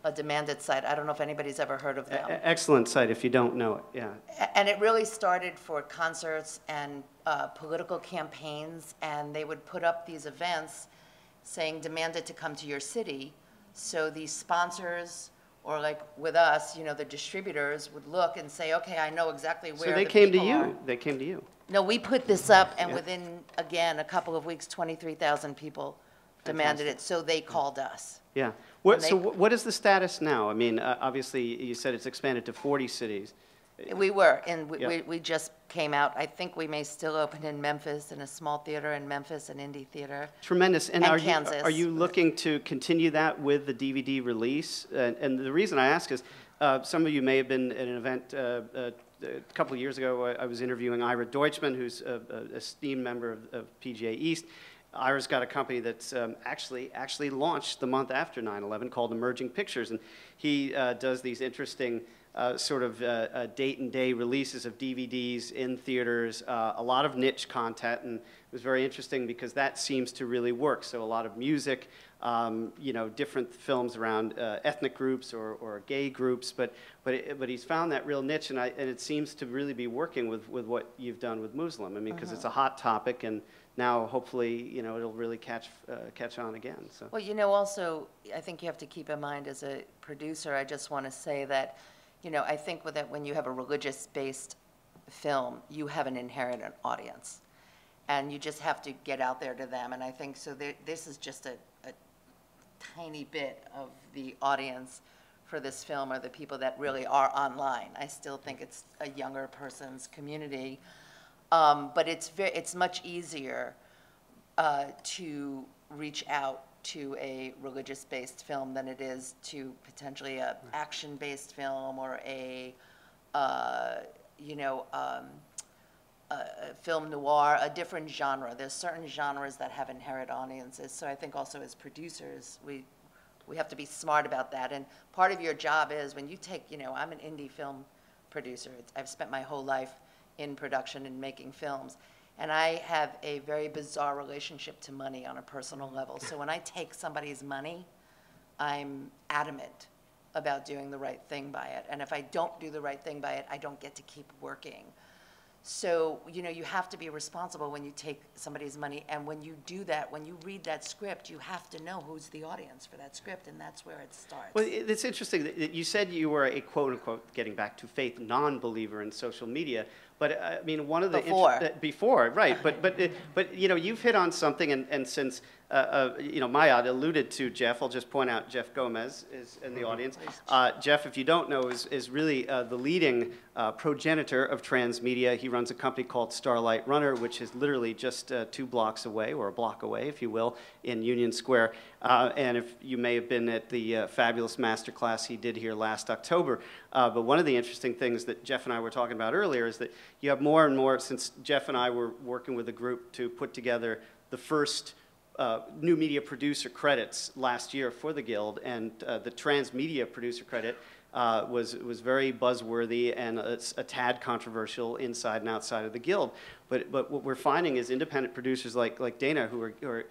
a demanded site. I don't know if anybody's ever heard of them. Excellent site if you don't know it, yeah. And it really started for concerts and political campaigns, and they would put up these events saying demanded to come to your city. So these sponsors, or like with us, you know, the distributors would look and say, okay, I know exactly where So they the came to people you. are. They came to you. No, we put this up, and within, again, a couple of weeks, 23,000 people demanded it, so they called us. Yeah. So what is the status now? I mean, obviously, you said it's expanded to 40 cities. We were, and Yeah. we just came out. I think we may still open in Memphis, in a small theater in Memphis, an indie theater. Tremendous. And Kansas. are you looking to continue that with the DVD release? And the reason I ask is, some of you may have been at an event a couple of years ago. I was interviewing Ira Deutschman, who's an esteemed member of PGA East. Ira's got a company that's actually launched the month after 9/11 called Emerging Pictures, and he does these interesting sort of date and day releases of DVDs in theaters, a lot of niche content, and it was very interesting because that seems to really work. So a lot of music, you know, different films around ethnic groups or gay groups, but he's found that real niche, and it seems to really be working with what you've done with Mlim. I mean, because it's a hot topic, and now hopefully, you know, it'll really catch on again. So. Well, you know, also, I think you have to keep in mind as a producer, I just want to say that, you know, I think with that when you have a religious-based film, you have an inherent audience, and you just have to get out there to them. And I think so. This is just a tiny bit of the audience for this film, are the people that really are online. I still think it's a younger person's community, but it's much easier to reach out to a religious-based film than it is to potentially a action-based film or a film noir, a different genre. There's certain genres that have inherent audiences. So I think also as producers, we have to be smart about that. And part of your job is when you take, you know, I'm an indie film producer. I've spent my whole life in production and making films. And I have a very bizarre relationship to money on a personal level. So when I take somebody's money, I'm adamant about doing the right thing by it. And if I don't do the right thing by it, I don't get to keep working. So, you know, you have to be responsible when you take somebody's money. And when you do that, when you read that script, you have to know who's the audience for that script, and that's where it starts. Well, it's interesting that you said you were a quote-unquote, getting back to faith, non-believer in social media. But I mean, one of the before, right? But you know, you've hit on something, and since you know, Mayad alluded to Jeff, I'll just point out Jeff Gomez is in the audience. Jeff, if you don't know, is really the leading progenitor of Transmedia. He runs a company called Starlight Runner, which is literally just 2 blocks away, or a block away, if you will, in Union Square. And if you may have been at the fabulous masterclass he did here last October. But one of the interesting things that Jeff and I were talking about earlier is that you have more and more, since Jeff and I were working with a group to put together the first new media producer credits last year for the Guild, and the Transmedia producer credit was very buzzworthy and it's a tad controversial inside and outside of the Guild. But what we're finding is independent producers like Dana who are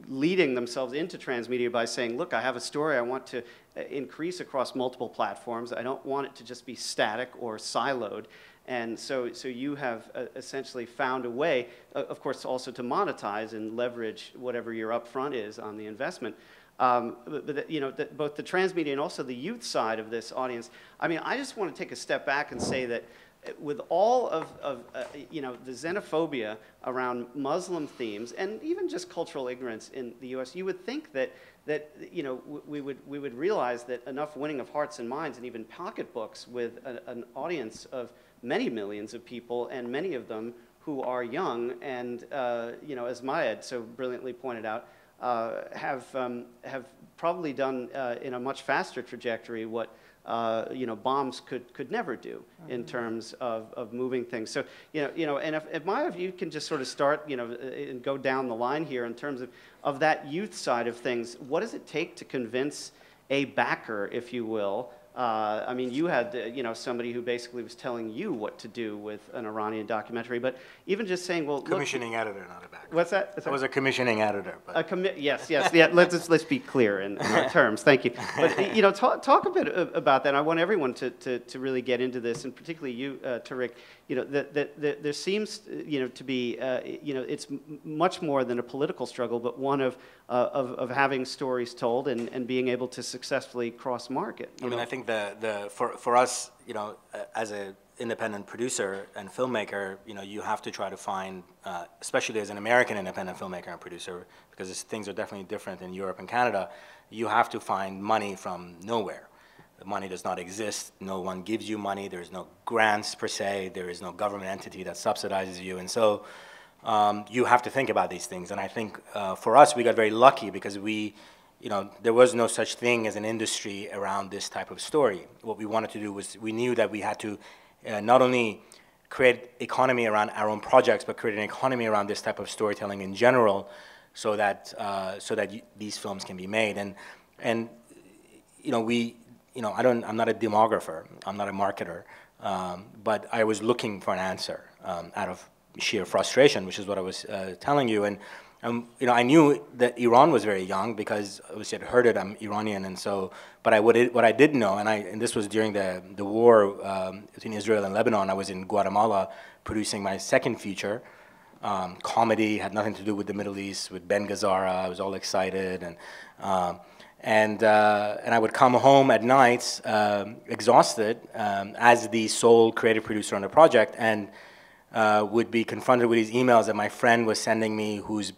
leading themselves into Transmedia by saying, look, I have a story I want to increase across multiple platforms. I don't want it to just be static or siloed. And so you have essentially found a way, of course, also to monetize and leverage whatever your upfront is on the investment. But you know, both the Transmedia and also the youth side of this audience, I mean, I just want to take a step back and say that with all of you know, the xenophobia around Muslim themes and even just cultural ignorance in the U.S., you would think that you know, we would realize that enough winning of hearts and minds and even pocketbooks with an audience of many millions of people, and many of them who are young and you know, as Mayad so brilliantly pointed out, have probably done in a much faster trajectory what you know, bombs could never do in terms of moving things. So you know, and if Mayad, you can just sort of start, you know, and go down the line here in terms of that youth side of things. What does it take to convince a backer, if you will? I mean, you had, you know, somebody who basically was telling you what to do with an Iranian documentary, but even just saying, well, commissioning editor, not a backer. What's that? I was a commissioning editor. But. Yes, yeah. Let's be clear in our terms. Thank you. But you know, talk a bit about that. I want everyone to really get into this, and particularly you, Tariq. You know, that there seems, you know, to be, you know, it's much more than a political struggle, but one of having stories told and being able to successfully cross market. I mean, I think for us, you know, as an independent producer and filmmaker, you know, you have to try to find, especially as an American independent filmmaker and producer, because things are definitely different in Europe and Canada. You have to find money from nowhere. The money does not exist. No one gives you money. There is no grants per se. There is no government entity that subsidizes you. And so you have to think about these things. And I think for us, we got very lucky because you know, there was no such thing as an industry around this type of story. What we wanted to do was we knew that we had to not only create economy around our own projects, but create an economy around this type of storytelling in general so that these films can be made. And you know, you know, I'm not a demographer, I'm not a marketer, but I was looking for an answer out of sheer frustration, which is what I was telling you. And you know, I knew that Iran was very young because obviously I'd heard it. I'm Iranian, and so. But what I did know, and this was during the war between Israel and Lebanon. I was in Guatemala producing my second feature, comedy, had nothing to do with the Middle East, with Ben Gazzara. I was all excited, and I would come home at nights exhausted as the sole creative producer on the project, and would be confronted with these emails that my friend was sending me, whose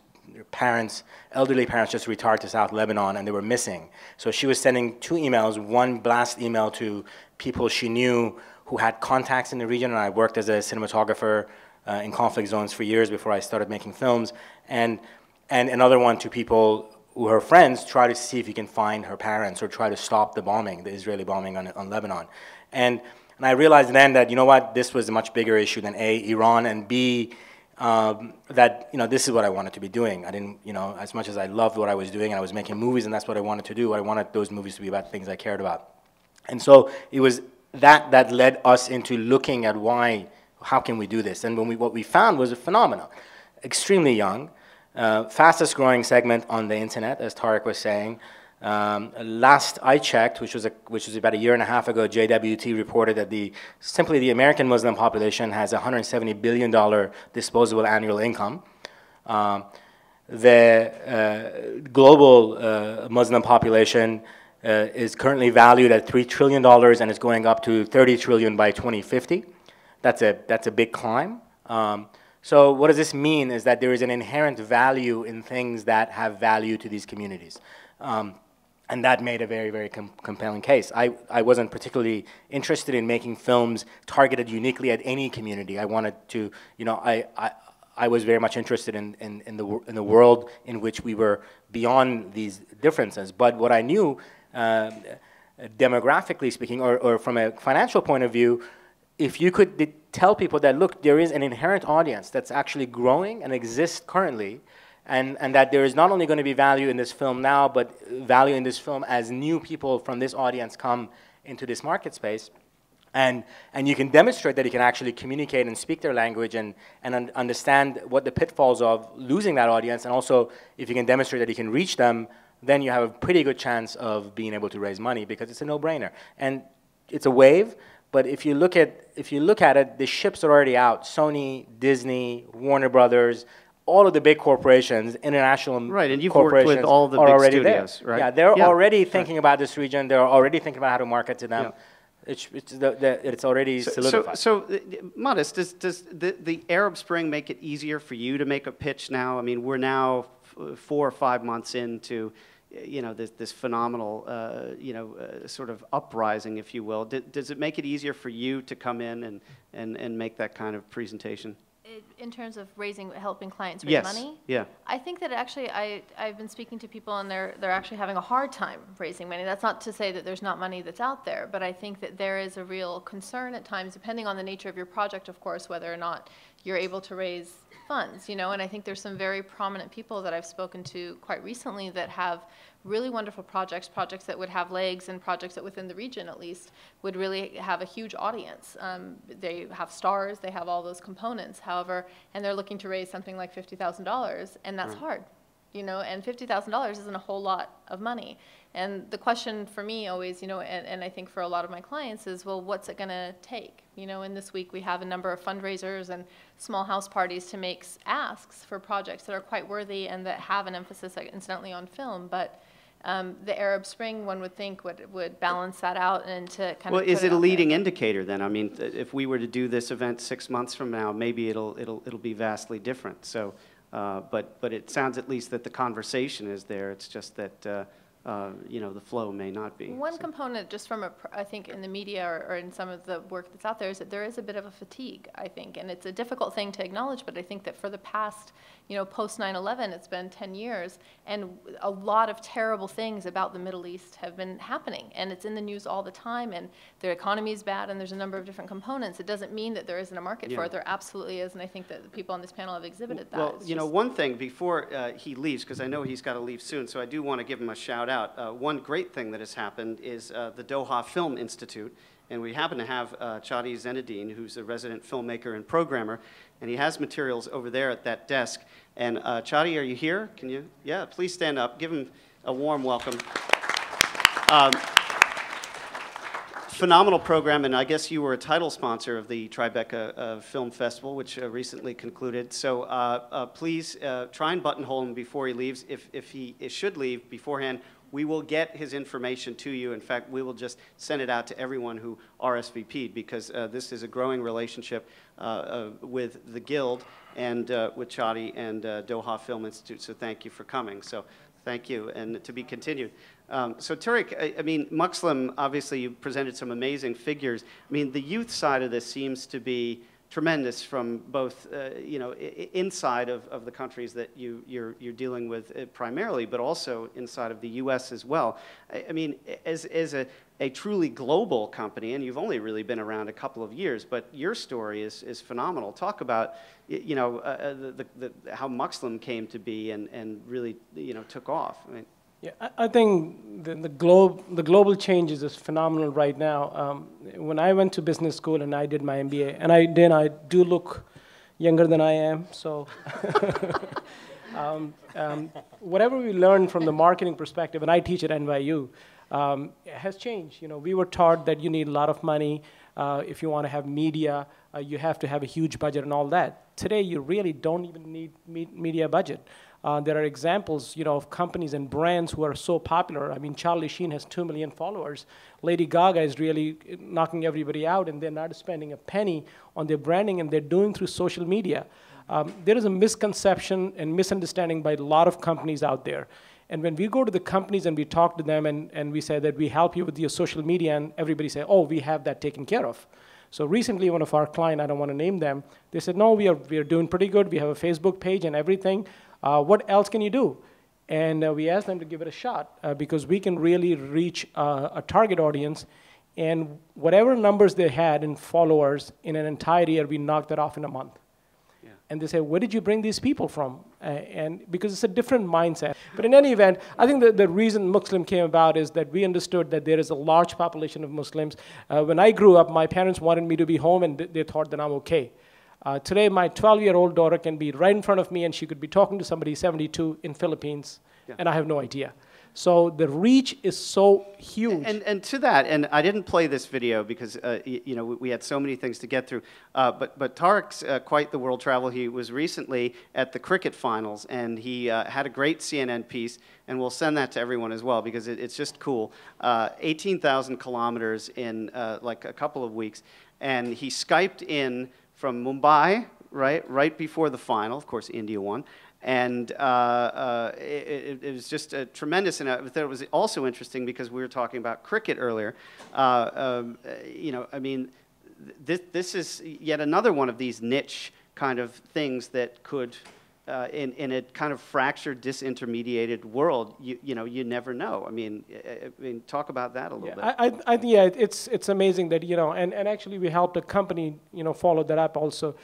parents, elderly parents, just retired to South Lebanon, and they were missing. So she was sending 2 emails, one blast email to people she knew who had contacts in the region, and I worked as a cinematographer in conflict zones for years before I started making films, and another one to people who her friends try to see if you can find her parents or try to stop the bombing, the Israeli bombing on Lebanon. And I realized then that, you know what, this was a much bigger issue than A, Iran, and B, that, you know, this is what I wanted to be doing. I didn't, you know, as much as I loved what I was doing and I was making movies and that's what I wanted to do, I wanted those movies to be about things I cared about. And so it was that led us into looking at how can we do this? And what we found was a phenomenon. Extremely young, fastest growing segment on the internet, as Tariq was saying. Last I checked, which was about a year and a half ago, JWT reported that simply the American Muslim population has $170 billion disposable annual income. The global Muslim population is currently valued at $3 trillion and is going up to $30 trillion by 2050. That's a big climb. So what does this mean is that there is an inherent value in things that have value to these communities. And that made a very, very compelling case. I wasn't particularly interested in making films targeted uniquely at any community. I wanted to, you know, I was very much interested in the world in which we were beyond these differences. But what I knew, demographically speaking, or from a financial point of view, if you could tell people that, look, there is an inherent audience that's actually growing and exists currently, and that there is not only going to be value in this film now, but value in this film as new people from this audience come into this market space, and you can demonstrate that you can actually communicate and speak their language and understand what the pitfalls of losing that audience, and also if you can demonstrate that you can reach them, then you have a pretty good chance of being able to raise money because it's a no-brainer. And it's a wave. But if you look at it, the ships are already out. Sony, Disney, Warner Brothers, all of the big corporations, international right, and you've corporations worked with all the are big already studios, there. right? Yeah, they're already thinking about this region. They're already thinking about how to market to them. Yeah. It's already solidified. So Modest, does the Arab Spring make it easier for you to make a pitch now? I mean, we're now 4 or 5 months into, you know, this phenomenal, sort of uprising, if you will. Does it make it easier for you to come in and make that kind of presentation? In terms of helping clients raise money? Yeah. I think that actually I've been speaking to people and they're actually having a hard time raising money. That's not to say that there's not money that's out there, but I think that there is a real concern at times, depending on the nature of your project, of course, whether or not you're able to raise funds, you know, and I think there's some very prominent people that I've spoken to quite recently that have really wonderful projects that would have legs, and projects that within the region at least would really have a huge audience. They have stars, they have all those components, however, and they're looking to raise something like $50,000, and that's hard, you know, and $50,000 isn't a whole lot of money. And the question for me always, you know, and I think for a lot of my clients is, well, what's it going to take? You know, in this week we have a number of fundraisers and small house parties to make asks for projects that are quite worthy and that have an emphasis, incidentally, on film. But the Arab Spring, one would think, would balance that out and to kind of. Well, is it a leading indicator then? I mean, if we were to do this event 6 months from now, maybe it'll be vastly different. So, but it sounds at least that the conversation is there. It's just that. You know, the flow may not be. One component, just from I think in the media or in some of the work that's out there, is that there is a bit of a fatigue, I think, and it's a difficult thing to acknowledge, but I think that for the past, you know, post 9/11, it's been 10 years, and a lot of terrible things about the Middle East have been happening, and it's in the news all the time, and their economy is bad, and there's a number of different components. It doesn't mean that there isn't a market for it. There absolutely is, and I think that the people on this panel have exhibited that. Well, you know, one thing before he leaves, because I know he's got to leave soon, so I do want to give him a shout out. out, one great thing that has happened is the Doha Film Institute. And we happen to have Chadi Zenedine, who's a resident filmmaker and programmer, and he has materials over there at that desk. And Chadi, are you here? Can you? Yeah, please stand up. Give him a warm welcome. Phenomenal program, and I guess you were a title sponsor of the Tribeca Film Festival, which recently concluded. So please try and buttonhole him before he leaves. If he should leave beforehand, we will get his information to you. In fact, we will just send it out to everyone who RSVP'd, because this is a growing relationship with the Guild and with Chadi and Doha Film Institute. So thank you for coming. So thank you, and to be continued. So Tariq, I mean, Mlim, obviously you presented some amazing figures. I mean, the youth side of this seems to be tremendous from both, you know, inside of the countries that you're dealing with primarily, but also inside of the U.S. as well. I mean, as a truly global company, and you've only really been around a couple of years, but your story is phenomenal. Talk about, you know, how Mlim came to be and really, you know, took off. I mean, yeah, I think the global changes is phenomenal right now. When I went to business school and I did my MBA, and I do look younger than I am, so whatever we learned from the marketing perspective, and I teach at NYU, has changed. You know, we were taught that you need a lot of money if you want to have media. You have to have a huge budget and all that. Today, you really don't even need media budget. There are examples, you know, of companies and brands who are so popular. I mean, Charlie Sheen has 2 million followers. Lady Gaga is really knocking everybody out, and they're not spending a penny on their branding, and they're doing through social media. There is a misconception and misunderstanding by a lot of companies out there. And when we go to the companies and we talk to them and we say that we help you with your social media, and everybody say, oh, we have that taken care of. So recently, one of our clients, I don't want to name them, they said, no, we are doing pretty good. We have a Facebook page and everything. What else can you do? And we asked them to give it a shot because we can really reach a target audience. And whatever numbers they had in followers in an entire year, we knocked that off in a month. Yeah. And they say, where did you bring these people from? And because it's a different mindset. But in any event, I think the reason Mlim came about is that we understood that there is a large population of Muslims. When I grew up, my parents wanted me to be home, and they thought that I'm okay. Today, my 12-year-old daughter can be right in front of me, and she could be talking to somebody 72 in Philippines, yeah, and I have no idea. So the reach is so huge. And to that, and I didn't play this video because you know, we had so many things to get through. But Tariq's quite the world travel. He was recently at the cricket finals, and he had a great CNN piece, and we'll send that to everyone as well because it's just cool. 18,000 kilometers in like a couple of weeks, and he Skyped in from Mumbai, right before the final. Of course, India won. And it was just tremendous. And I thought it was also interesting because we were talking about cricket earlier. You know, I mean, this is yet another one of these niche kind of things that could, in a kind of fractured, disintermediated world, you know, you never know. I mean, talk about that a little bit. I think, yeah, it's amazing that, you know, and actually we helped a company, you know, follow that up also.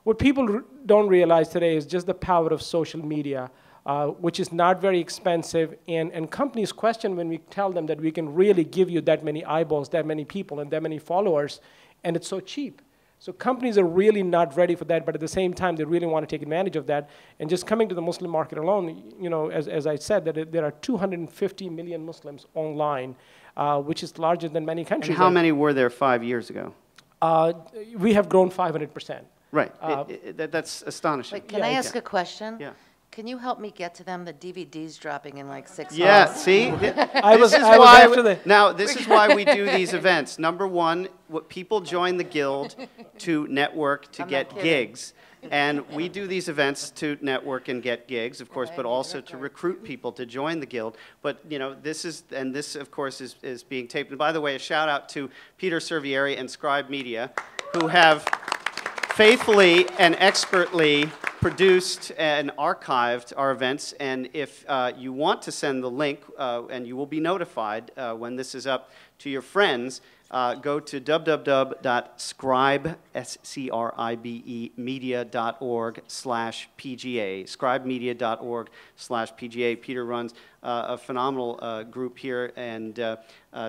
What people don't realize today is just the power of social media, which is not very expensive. And companies question when we tell them that we can really give you that many eyeballs, that many people, and that many followers, and it's so cheap. So companies are really not ready for that, but at the same time, they really want to take advantage of that. And just coming to the Muslim market alone, you know, as I said, that there are 250 million Muslims online, which is larger than many countries. And how many were there 5 years ago? We have grown 500%. Right. That's astonishing. Wait, can I ask a question? Yeah. Can you help me get to them? The DVD's dropping in like 6 months. Yeah, see? Now, this is why we do these events. Number one, people join the Guild to network, to get gigs. And we do these events to network and get gigs, of course, but also to recruit people to join the Guild. But, you know, this, of course, is being taped. And by the way, a shout out to Peter Servieri and Scribe Media, who have faithfully and expertly produced and archived our events. And if you want to send the link, and you will be notified when this is up to your friends, go to www.scribemedia.org/PGA, scribemedia.org/PGA. Peter runs a phenomenal group here, and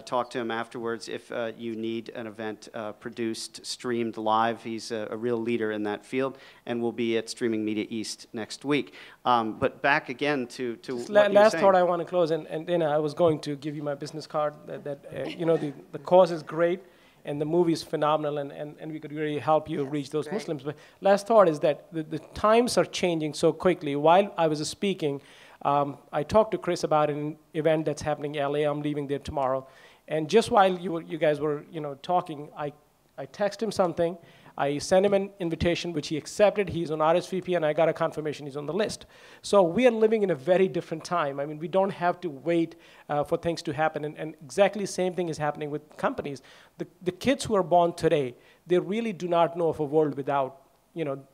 talk to him afterwards if you need an event produced, streamed live. He's a real leader in that field, and will be at Streaming Media East next week. But back again to what you were saying. Last thought I want to close, and then I was going to give you my business card. You know, the cause is great, and the movie is phenomenal, and we could really help you reach those Muslims. But last thought is that the times are changing so quickly. While I was speaking, I talked to Chris about an event that's happening in LA. I'm leaving there tomorrow. And just while you guys were talking, I texted him something. I sent him an invitation, which he accepted. He's on RSVP, and I got a confirmation he's on the list. So we are living in a very different time. I mean, we don't have to wait for things to happen. And exactly the same thing is happening with companies. The kids who are born today, they really do not know of a world without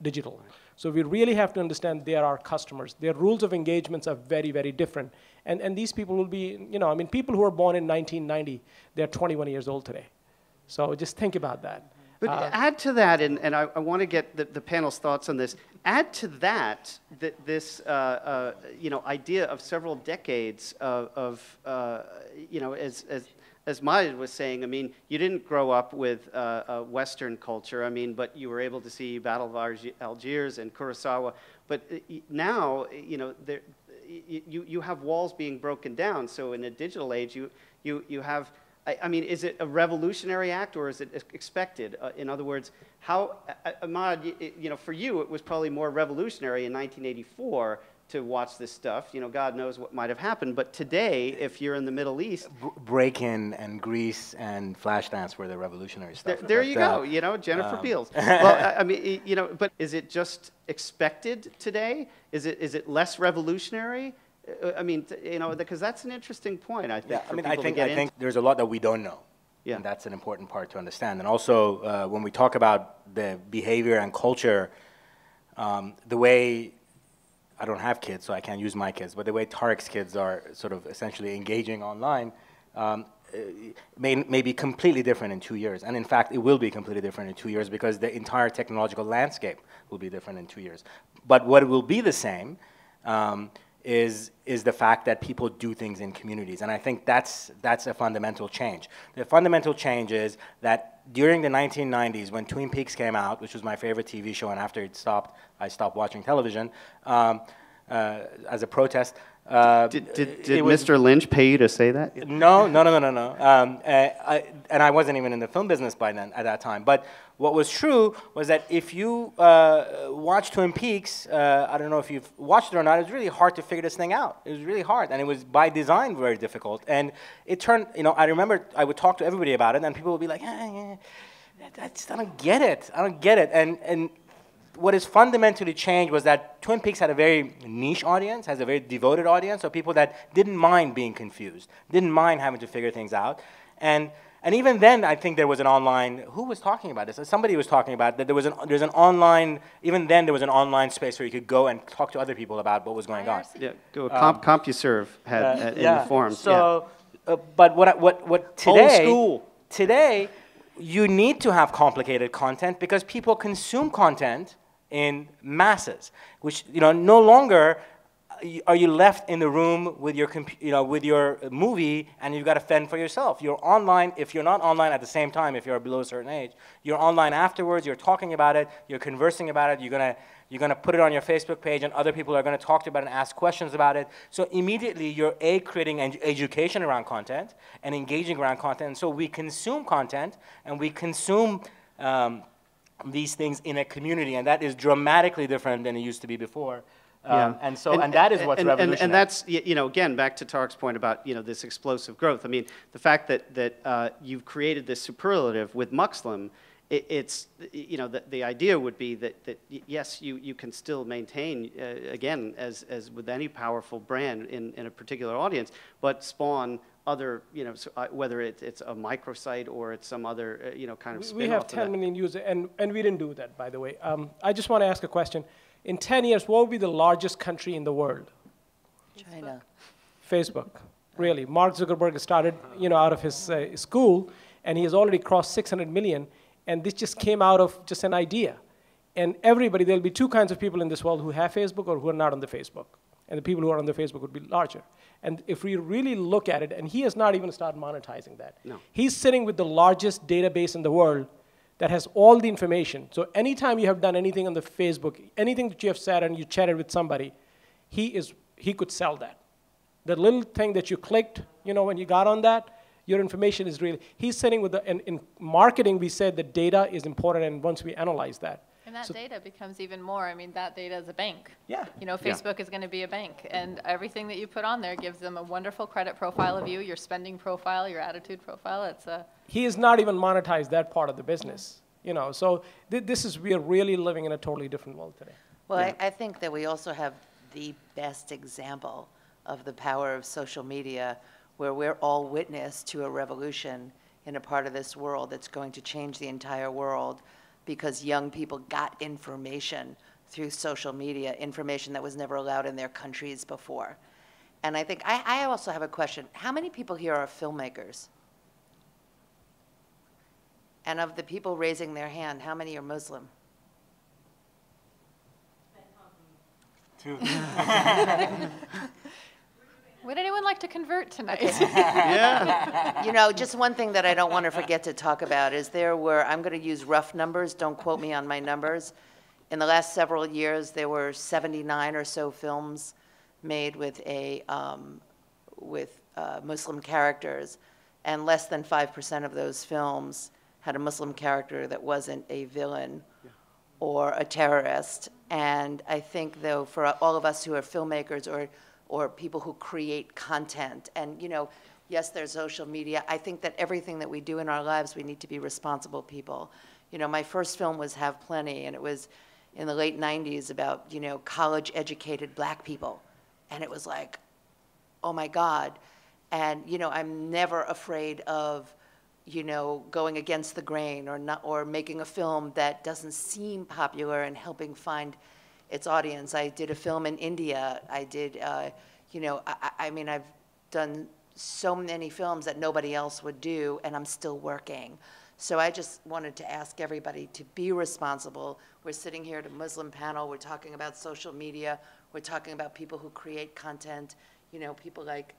digital. So we really have to understand they are our customers. Their rules of engagements are very, very different. And these people will be, I mean, people who were born in 1990, they're 21 years old today. So just think about that. But add to that, and I want to get the panel's thoughts on this. Add to that this idea of several decades of as Majid was saying. I mean, you didn't grow up with Western culture. I mean, but you were able to see Battle of Algiers and Kurosawa. But now, you have walls being broken down. So in a digital age, you have. I mean, is it a revolutionary act or is it expected? In other words, how, Ahmad, for you, it was probably more revolutionary in 1984 to watch this stuff. God knows what might have happened. But today, if you're in the Middle East, Break-In and Grease and Flashdance were the revolutionary stuff. There you go. Jennifer Beals. Well, I mean, but is it just expected today? Is it less revolutionary? I mean, because that's an interesting point, I think. Yeah, I mean, I think there's a lot that we don't know. Yeah. And that's an important part to understand. And also, when we talk about the behavior and culture, the way, I don't have kids, so I can't use my kids, but the way Tariq's kids are sort of essentially engaging online may be completely different in 2 years. And in fact, it will be completely different in 2 years because the entire technological landscape will be different in 2 years. But what will be the same is the fact that people do things in communities. And I think that's a fundamental change. The fundamental change is that during the 1990s, when Twin Peaks came out, which was my favorite TV show, and after it stopped, I stopped watching television as a protest. Did Mr. Lynch pay you to say that? No. And I wasn't even in the film business by then, at that time. But what was true was that if you watch Twin Peaks, I don't know if you've watched it or not, it was really hard to figure this thing out. It was really hard, and it was by design very difficult. And it turned, I remember I would talk to everybody about it, and people would be like, I don't get it. I don't get it. And what has fundamentally changed was that Twin Peaks had a very niche audience, has a very devoted audience, so people that didn't mind being confused, didn't mind having to figure things out. And even then, I think there was an online, who was talking about this? Somebody was talking about that there's an online, even then there was an online space where you could go and talk to other people about what was going on. Yeah, CompuServe had in the forums. So, but what today, old school. Today, you need to have complicated content because people consume content in masses, which no longer are you left in the room with your with your movie and you've got to fend for yourself. You're online. If you're not online at the same time, if you're below a certain age, you're online afterwards. You're talking about it. You're conversing about it. You're gonna put it on your Facebook page, and other people are gonna talk to you about it and ask questions about it. So immediately you're creating education around content and engaging around content. And so we consume content and we consume these things in a community, and that is dramatically different than it used to be before. And that is what's revolutionary. And that's, again, back to Tariq's point about, this explosive growth. I mean, the fact that you've created this superlative with Mlim, it's, the idea would be that yes, you can still maintain, again, as with any powerful brand in a particular audience, but spawn other, whether it's a microsite or it's some other, kind of spin-off. We have 10 million users, and we didn't do that, by the way. I just want to ask a question. In 10 years, what would be the largest country in the world? China. Facebook, really. Mark Zuckerberg started, out of his school, and he has already crossed 600 million, and this just came out of just an idea. And everybody, there'll be two kinds of people in this world who have Facebook or who are not on the Facebook. and the people who are on the Facebook would be larger. And if we really look at it, and he has not even started monetizing that. No. He's sitting with the largest database in the world that has all the information. So anytime you have done anything on the Facebook, anything that you have said and you chatted with somebody, he could sell that. The little thing that you clicked, you know, when you got on that, your information is really, he's sitting with the, and in marketing, we said that data is important, and once we analyze that. And that data becomes even more. I mean, that data is a bank. Yeah. You know, Facebook is going to be a bank, and everything that you put on there gives them a wonderful credit profile of you, your spending profile, your attitude profile. It's a. He has not even monetized that part of the business, you know. So this is, we are really living in a totally different world today. Well, I think that we also have the best example of the power of social media, where we're all witness to a revolution in a part of this world that's going to change the entire world, because young people got information through social media, information that was never allowed in their countries before. And I think, I also have a question. How many people here are filmmakers? And of the people raising their hand, how many are Muslim? Two. Would anyone like to convert tonight? Yeah. You know, just one thing that I don't want to forget to talk about is there were, I'm going to use rough numbers, don't quote me on my numbers. In the last several years, there were 79 or so films made with Muslim characters, and less than 5% of those films had a Muslim character that wasn't a villain or a terrorist. And I think, though, for all of us who are filmmakers or people who create content, and, you know, yes, there's social media. I think that everything that we do in our lives, we need to be responsible people. You know, my first film was Have Plenty, and it was in the late 90s about, you know, college-educated black people. And it was like, oh my God. And, you know, I'm never afraid of, you know, going against the grain or making a film that doesn't seem popular and helping find its audience. I did a film in India. I did, you know, I mean, I've done so many films that nobody else would do, and I'm still working. So I just wanted to ask everybody to be responsible. We're sitting here at a Muslim panel. We're talking about social media. We're talking about people who create content, you know, people like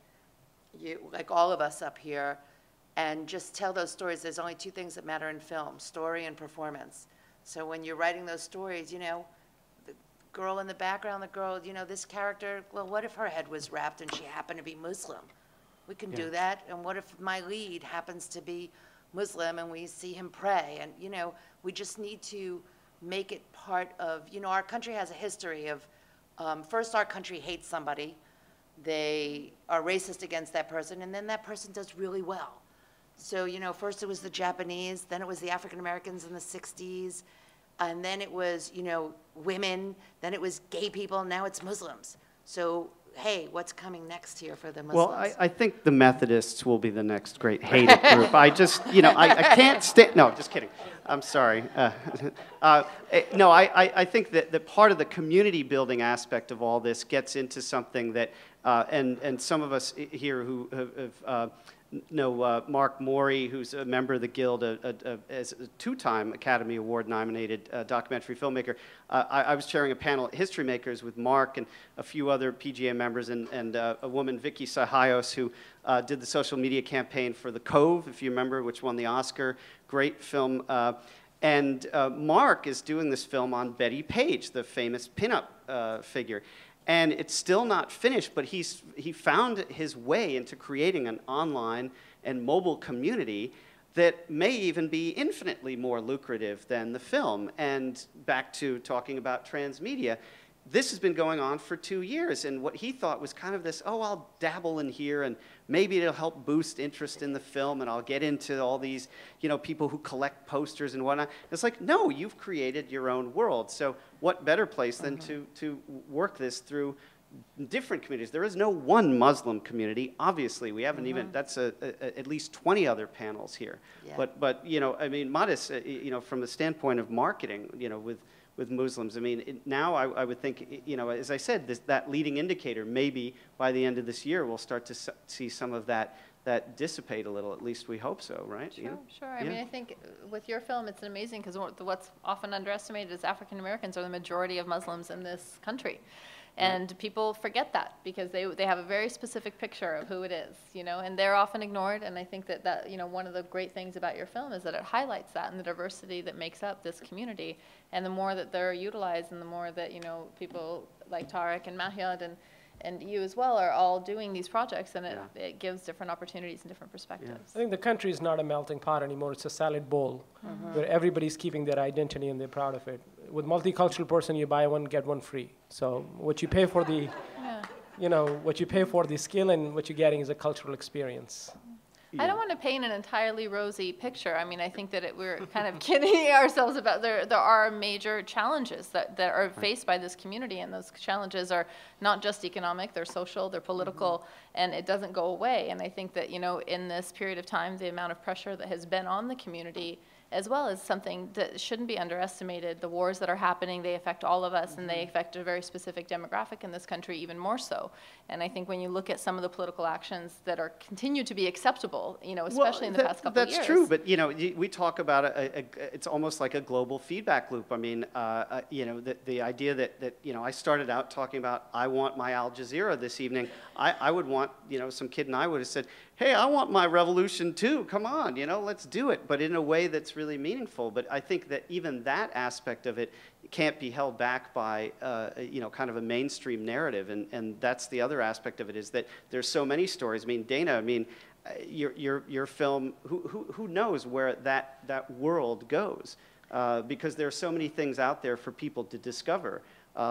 you, like all of us up here, and just tell those stories. There's only two things that matter in film, story and performance. So when you're writing those stories, you know, girl in the background, the girl, you know, this character, well, what if her head was wrapped and she happened to be Muslim? We can do that. And what if my lead happens to be Muslim and we see him pray? And, you know, we just need to make it part of, you know, our country has a history of, first our country hates somebody, they are racist against that person, and then that person does really well. So, you know, first it was the Japanese, then it was the African Americans in the 60s, and then it was, you know, women, then it was gay people, now it's Muslims. So, hey, what's coming next here for the Muslims? Well, I think the Methodists will be the next great hated group. I just, you know, I can't stand, no, just kidding. I'm sorry. No, I think that part of the community building aspect of all this gets into something that, and some of us here who have know Mark Morey, who's a member of the Guild, as a two-time Academy Award nominated documentary filmmaker. I was chairing a panel at History Makers with Mark and a few other PGA members, and a woman, Vicky Sahaios, who did the social media campaign for The Cove, if you remember, which won the Oscar. Great film. And Mark is doing this film on Betty Page, the famous pinup figure. And it's still not finished, but he found his way into creating an online and mobile community that may even be infinitely more lucrative than the film. And back to talking about transmedia, this has been going on for 2 years, and what he thought was kind of this, oh, I'll dabble in here, and maybe it'll help boost interest in the film, and I'll get into all these, you know, people who collect posters and whatnot. It's like, no, you've created your own world. So what better place than to work this through different communities? There is no one Muslim community. Obviously, we haven't even, that's at least 20 other panels here. Yeah. But you know, I mean, modest, you know, from the standpoint of marketing, you know, with Muslims. I mean, now I would think, you know, as I said, that leading indicator, maybe by the end of this year, we'll start to see some of that dissipate a little. At least we hope so, right? Sure, you know? sure. I mean, I think with your film, it's amazing because what's often underestimated is African Americans are the majority of Muslims in this country. And people forget that because they have a very specific picture of who it is, and they're often ignored. And I think that one of the great things about your film is that it highlights that and the diversity that makes up this community. And the more that they're utilized and the more that, people like Tariq and Mahyad and you as well are all doing these projects, and it gives different opportunities and different perspectives. I think the country is not a melting pot anymore. It's a salad bowl where everybody's keeping their identity and they're proud of it. With multicultural person, you buy one, get one free. So what you pay for the, what you pay for the skill and what you're getting is a cultural experience. I don't want to paint an entirely rosy picture. I mean, I think that we're kind of kidding ourselves about there are major challenges that are faced by this community, and those challenges are not just economic, they're social, they're political, and it doesn't go away. And I think that, in this period of time, the amount of pressure that has been on the community as well as something that shouldn't be underestimated. The wars that are happening, they affect all of us, and they affect a very specific demographic in this country even more so. And I think when you look at some of the political actions that continue to be acceptable, especially in the past couple of years. That's true, but we talk about it's almost like a global feedback loop. I mean, the idea that I started out talking about I want my Al Jazeera this evening. I would want some kid and I would have said, hey, I want my revolution too. Come on, let's do it. But in a way that's really meaningful. But I think that even that aspect of it can't be held back by, kind of a mainstream narrative. And that's the other aspect of it, is that there's so many stories. I mean, Dana, your film, who knows where that world goes? Because there are so many things out there for people to discover.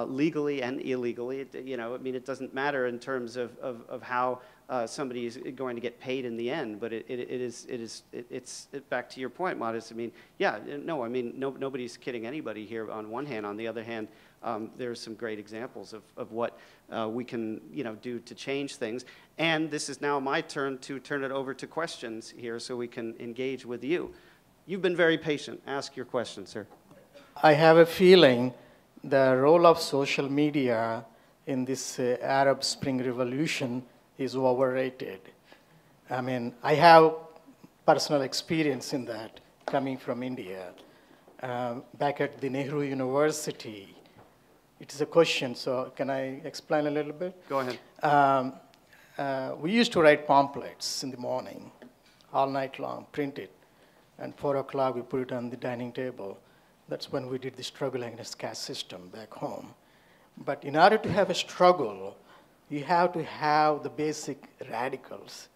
Legally and illegally, it doesn't matter in terms of how somebody is going to get paid in the end, but it's back to your point, Modest. Nobody's kidding anybody here on one hand. On the other hand, there's some great examples of what we can do to change things. And this is now my turn to turn it over to questions here so we can engage with you. You've been very patient. Ask your question, sir. I have a feeling the role of social media in this Arab Spring Revolution is overrated. I mean, I have personal experience in that, coming from India. Back at the Nehru University, it is a question, so can I explain a little bit? Go ahead. We used to write pamphlets in the morning, all night long, print it, and 4 o'clock we put it on the dining table. That's when we did the struggle against caste system back home. But in order to have a struggle, you have to have the basic radicals.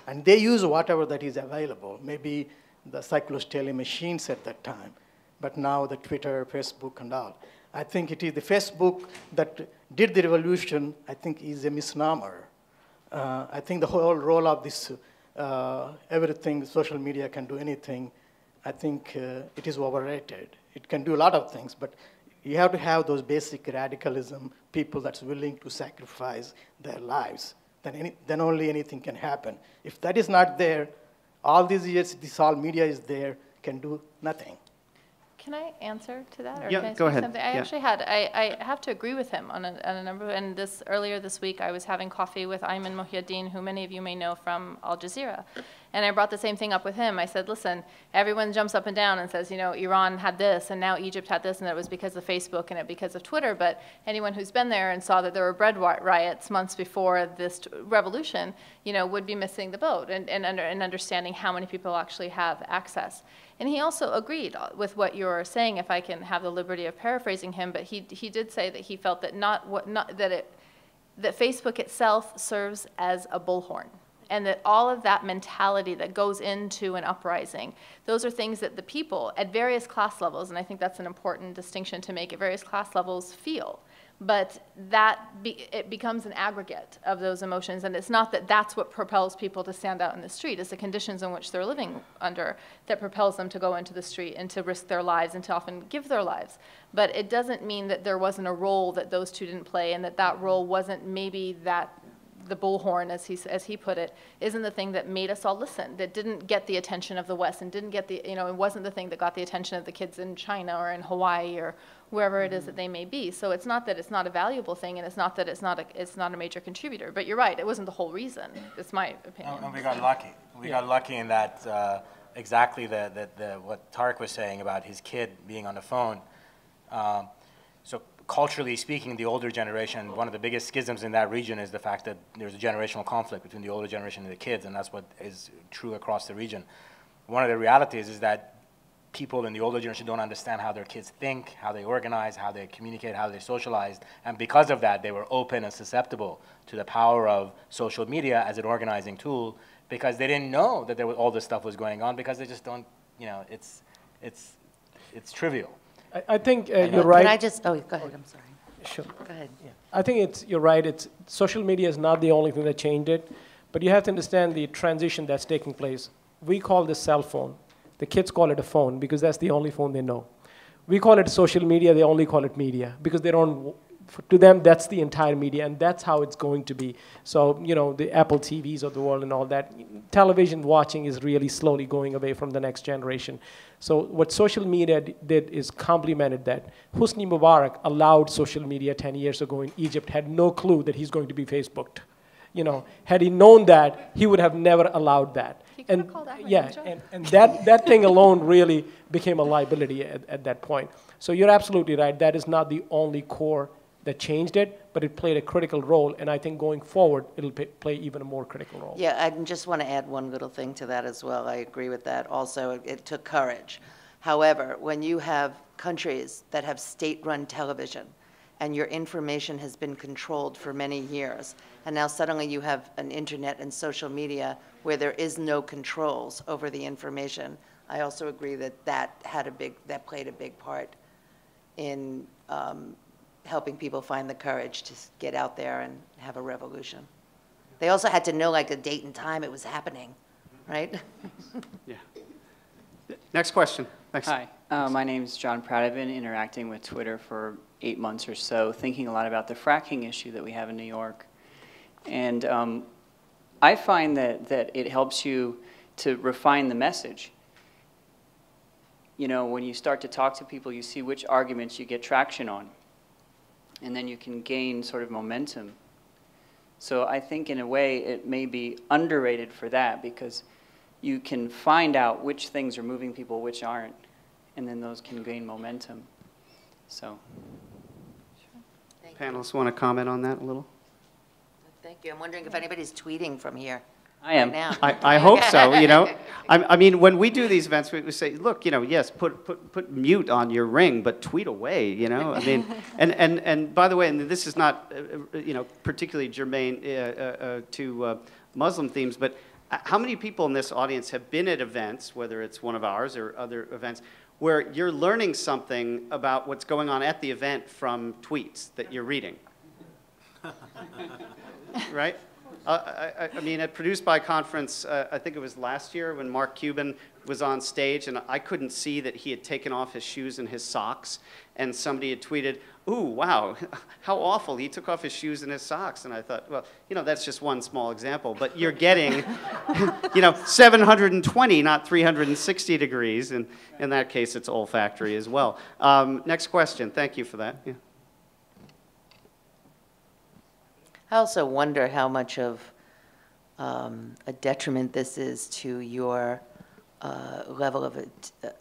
And they use whatever that is available, maybe the cyclostele machines at that time, but now the Twitter, Facebook, and all. I think it is the Facebook that did the revolution, I think, is a misnomer. I think the whole role of this, everything, social media can do anything, I think it is overrated. It can do a lot of things, but you have to have those basic radicalism, people that's willing to sacrifice their lives. Then only anything can happen. If that is not there, all these years, this all media is there, can do nothing. Can I answer to that? Or yeah, can I go ahead. Something? I have to agree with him on a number. And earlier this week, I was having coffee with Ayman Mohyeddin, who many of you may know from Al Jazeera. And I brought the same thing up with him. I said, listen, everyone jumps up and down and says, Iran had this, and now Egypt had this, and it was because of Facebook and because of Twitter. But anyone who's been there and saw that there were bread riots months before this revolution, would be missing the boat and understanding how many people actually have access. And he also agreed with what you were saying, if I can have the liberty of paraphrasing him, but he did say that he felt that that Facebook itself serves as a bullhorn, and that all of that mentality that goes into an uprising, those are things that the people at various class levels, and I think that's an important distinction to make, at various class levels feel. But it becomes an aggregate of those emotions, and it's not that that's what propels people to stand out in the street. It's the conditions in which they're living under that propels them to go into the street and to risk their lives and to often give their lives. But it doesn't mean that there wasn't a role that those two didn't play, and that role wasn't maybe the bullhorn, as he put it, isn't the thing that made us all listen, that didn't get the attention of the West and didn't get it wasn't the thing that got the attention of the kids in China or in Hawaii or wherever it is that they may be. So it's not that it's not a valuable thing, and it's not that it's not a major contributor. But you're right, it wasn't the whole reason. It's my opinion. And we got lucky. We got lucky in that exactly what Tariq was saying about his kid being on the phone. So culturally speaking, the older generation, one of the biggest schisms in that region is the fact that there's a generational conflict between the older generation and the kids, and that's what is true across the region. One of the realities is that people in the older generation don't understand how their kids think, how they organize, how they communicate, how they socialize, and because of that, they were open and susceptible to the power of social media as an organizing tool, because they didn't know that all this stuff was going on, because they just don't, you know, it's trivial. I think you're right. Can I just, oh, go ahead, I'm sorry. Sure. Go ahead. Yeah. I think you're right. Social media is not the only thing that changed it, but you have to understand the transition that's taking place. We call this cell phone. The kids call it a phone because that's the only phone they know. We call it social media, they only call it media because they don't, to them, that's the entire media, and that's how it's going to be. So, you know, the Apple TVs of the world and all that, television watching is really slowly going away from the next generation. So what social media did is complemented that. Hosni Mubarak allowed social media 10 years ago in Egypt, had no clue that he's going to be Facebooked. You know, had he known that, he would have never allowed that. And yeah, and that thing alone really became a liability at that point. So you're absolutely right. That is not the only core that changed it, but it played a critical role. And I think going forward, it'll play even a more critical role. Yeah, I just want to add one little thing to that as well. I agree with that. Also, it took courage. However, when you have countries that have state-run television, and your information has been controlled for many years, and now suddenly you have an internet and social media where there is no controls over the information. I also agree that that played a big part in helping people find the courage to get out there and have a revolution. They also had to know like a date and time it was happening, right? Yeah. Next question. Thanks. Hi, my name is John Pratt. I've been interacting with Twitter for 8 months or so, thinking a lot about the fracking issue that we have in New York. And I find that it helps you to refine the message. You know, when you start to talk to people, you see which arguments you get traction on. And then you can gain sort of momentum. So I think in a way it may be underrated for that, because you can find out which things are moving people, which aren't, and then those can gain momentum. So. Panelists want to comment on that a little? Thank you. I'm wondering if anybody's tweeting from here. I am. Right now. I hope so, you know. I mean, when we do these events, we say, look, you know, yes, put mute on your Ring, but tweet away, you know. I mean, and by the way, and this is not, you know, particularly germane to Muslim themes, but how many people in this audience have been at events, whether it's one of ours or other events, where you're learning something about what's going on at the event from tweets that you're reading? Right? I mean, at Produced By conference, I think it was last year when Mark Cuban was on stage, and I couldn't see that he had taken off his shoes and his socks, and somebody had tweeted, ooh, wow, how awful, he took off his shoes and his socks. And I thought, well, you know, that's just one small example, but you're getting, you know, 720, not 360 degrees, and in that case, it's olfactory as well. Next question, thank you for that. Yeah. I also wonder how much of a detriment this is to your level of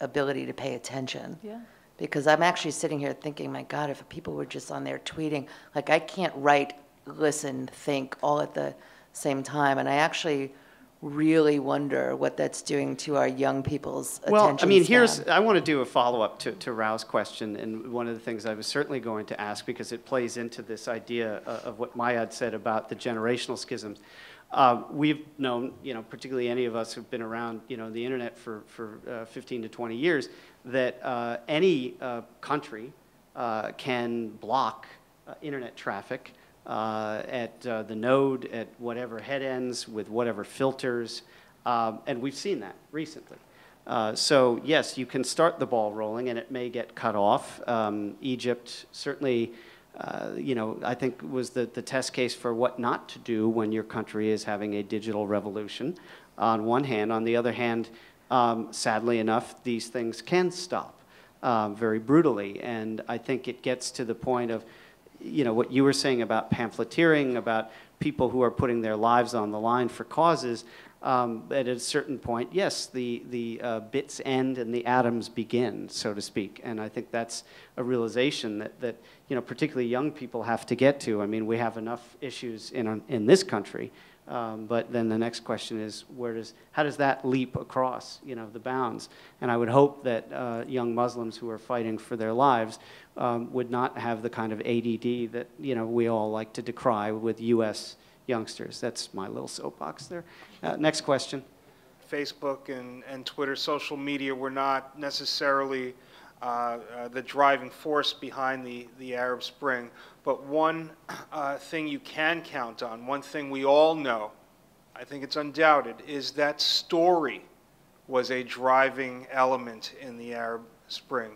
ability to pay attention. Yeah. Because I'm actually sitting here thinking, my God, if people were just on there tweeting, like I can't write, listen, think all at the same time. And I actually really wonder what that's doing to our young people's attention Well, I mean, span. I want to do a follow-up to Rao's question, and one of the things I was certainly going to ask, because it plays into this idea of what Mayad said about the generational schisms. We've known, you know, particularly any of us who've been around, you know, the internet for 15 to 20 years, that any country can block internet traffic at the node, at whatever head ends, with whatever filters, and we've seen that recently. So yes, you can start the ball rolling, and it may get cut off. Egypt certainly, you know, I think was the test case for what not to do when your country is having a digital revolution. On one hand, on the other hand, sadly enough, these things can stop very brutally, and I think it gets to the point of, you know, what you were saying about pamphleteering, about people who are putting their lives on the line for causes, at a certain point, yes, the bits end and the atoms begin, so to speak. And I think that's a realization that particularly young people have to get to. I mean, we have enough issues in this country, but then the next question is, how does that leap across, the bounds? And I would hope that young Muslims who are fighting for their lives would not have the kind of ADD that we all like to decry with U.S. youngsters. That's my little soapbox there. Next question. Facebook and Twitter, social media were not necessarily the driving force behind the Arab Spring. But one thing you can count on, one thing we all know, I think it's undoubted, is that story was a driving element in the Arab Spring.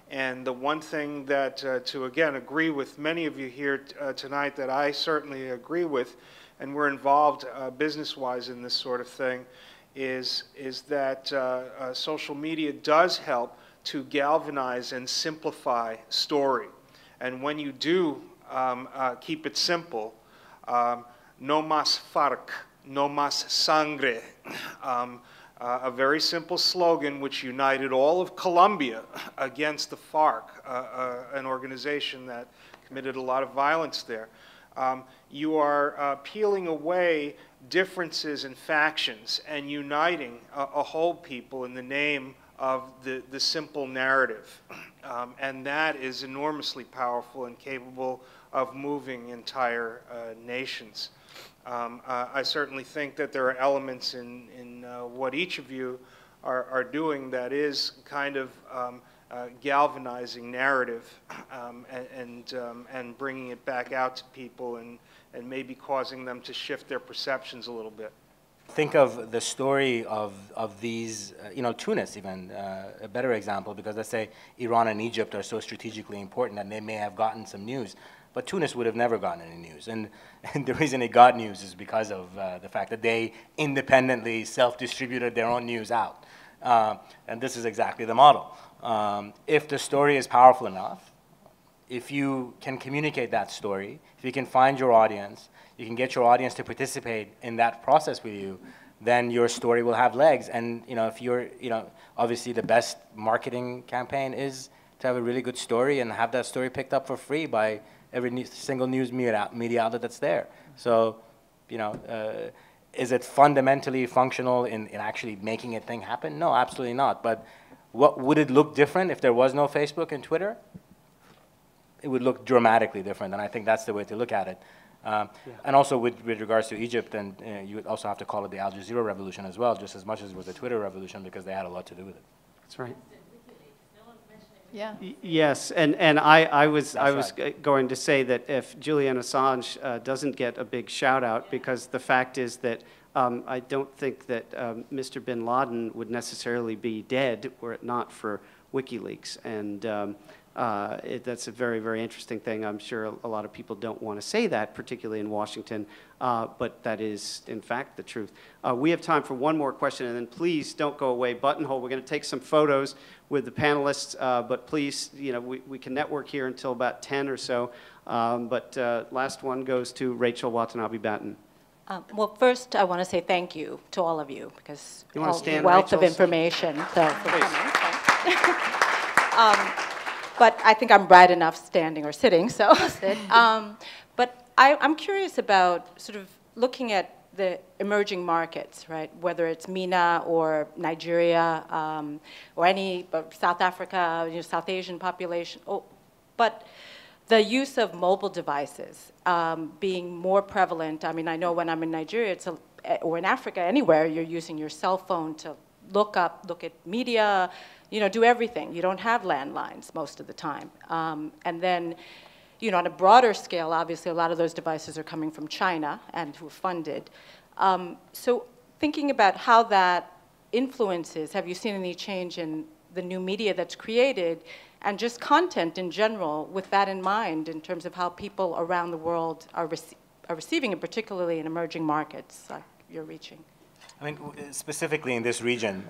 And the one thing that, to again agree with many of you here tonight, that I certainly agree with, and we're involved business-wise in this sort of thing, is that social media does help to galvanize and simplify story. And when you do keep it simple, no más FARC, no más sangre, a very simple slogan which united all of Colombia against the FARC, an organization that committed a lot of violence there. You are peeling away differences and factions and uniting a whole people in the name of the simple narrative. And that is enormously powerful and capable of moving entire nations. I certainly think that there are elements in what each of you are doing that is kind of galvanizing narrative and bringing it back out to people and maybe causing them to shift their perceptions a little bit. Think of the story of these, Tunis even, a better example, because let's say Iran and Egypt are so strategically important and they may have gotten some news, but Tunis would have never gotten any news. And the reason it got news is because of the fact that they independently self-distributed their own news out. And this is exactly the model. If the story is powerful enough, if you can communicate that story, if you can find your audience, you can get your audience to participate in that process with you, then your story will have legs. And if you're, obviously the best marketing campaign is to have a really good story and have that story picked up for free by every single news media outlet that's there. So, is it fundamentally functional in actually making a thing happen? No, absolutely not. But what would it look different if there was no Facebook and Twitter? It would look dramatically different, and I think that's the way to look at it. And also with regards to Egypt, and you would also have to call it the Al Jazeera revolution as well, just as much as it was the Twitter revolution, because they had a lot to do with it. That's right. Yeah. Yes, and I was going to say that if Julian Assange doesn't get a big shout out, because the fact is that I don't think that Mr. bin Laden would necessarily be dead were it not for WikiLeaks, and that's a very, very interesting thing. I'm sure a lot of people don't want to say that, particularly in Washington, but that is, in fact, the truth. We have time for one more question, and then please don't go away. Buttonhole, we're going to take some photos with the panelists, but please, we can network here until about 10 or so. But last one goes to Rachel Watanabe-Batten. Well, first, I want to say thank you to all of you, because you want to stand, wealth Rachel? Of information. So for coming. But I think I'm bright enough standing or sitting, so I'll sit. But I'm curious about sort of looking at the emerging markets, right? Whether it's MENA or Nigeria or any South Africa, South Asian population. But the use of mobile devices being more prevalent. I mean, I know when I'm in Nigeria, or in Africa, anywhere, you're using your cell phone to look at media, do everything. You don't have landlines most of the time. And then, on a broader scale, obviously a lot of those devices are coming from China and who are funded. So thinking about how that influences, have you seen any change in the new media that's created and just content in general with that in mind in terms of how people around the world are receiving it, particularly in emerging markets like you're reaching? I mean, specifically in this region,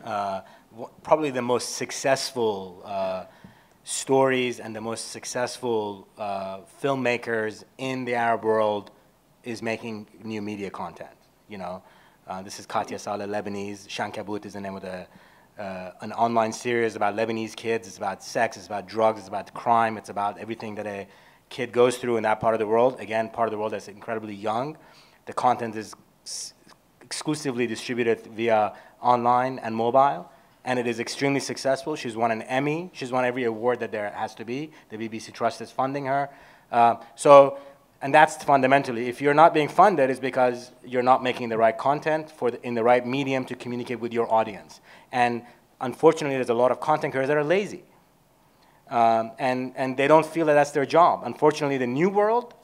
probably the most successful stories and the most successful filmmakers in the Arab world is making new media content. You know, this is Katia Saleh, Lebanese. Shankabut is the name of an online series about Lebanese kids. It's about sex, it's about drugs, it's about crime, it's about everything that a kid goes through in that part of the world. Again, part of the world that's incredibly young. The content is exclusively distributed via online and mobile, and it is extremely successful. She's won an Emmy. She's won every award that there has to be. The BBC Trust is funding her. And that's fundamentally, if you're not being funded, it's because you're not making the right content in the right medium to communicate with your audience. And unfortunately, there's a lot of content creators that are lazy. And they don't feel that that's their job. Unfortunately, the new world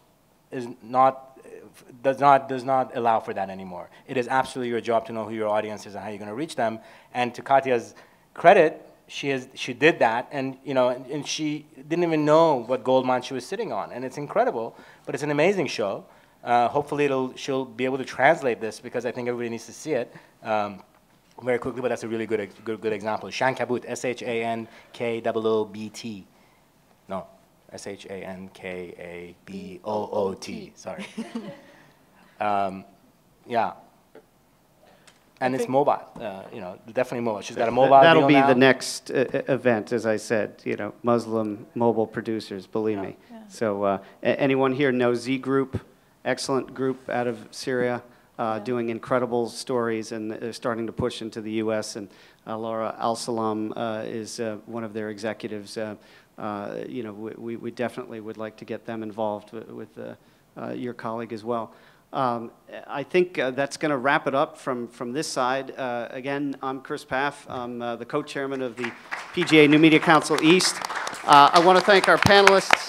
does not allow for that anymore. It is absolutely your job to know who your audience is and how you're going to reach them. And to Katia's credit, she did that, and and she didn't even know what gold mine she was sitting on, and it's incredible. But it's an amazing show. Hopefully, she'll be able to translate this, because I think everybody needs to see it very quickly. But that's a really good example. Shankabut, Shankabot. No, Shankabot. Sorry. Yeah. And it's mobile, definitely mobile. She's got a mobile That'll deal be now. the next event, as I said, Muslim mobile producers, believe me. Yeah. So anyone here know Z Group? Excellent group out of Syria, doing incredible stories, and they're starting to push into the U.S. And Laura Al-Salam is one of their executives. We definitely would like to get them involved with your colleague as well. I think that's going to wrap it up from this side. Again, I'm Chris Paff. I'm the co-chairman of the PGA New Media Council East. I want to thank our panelists.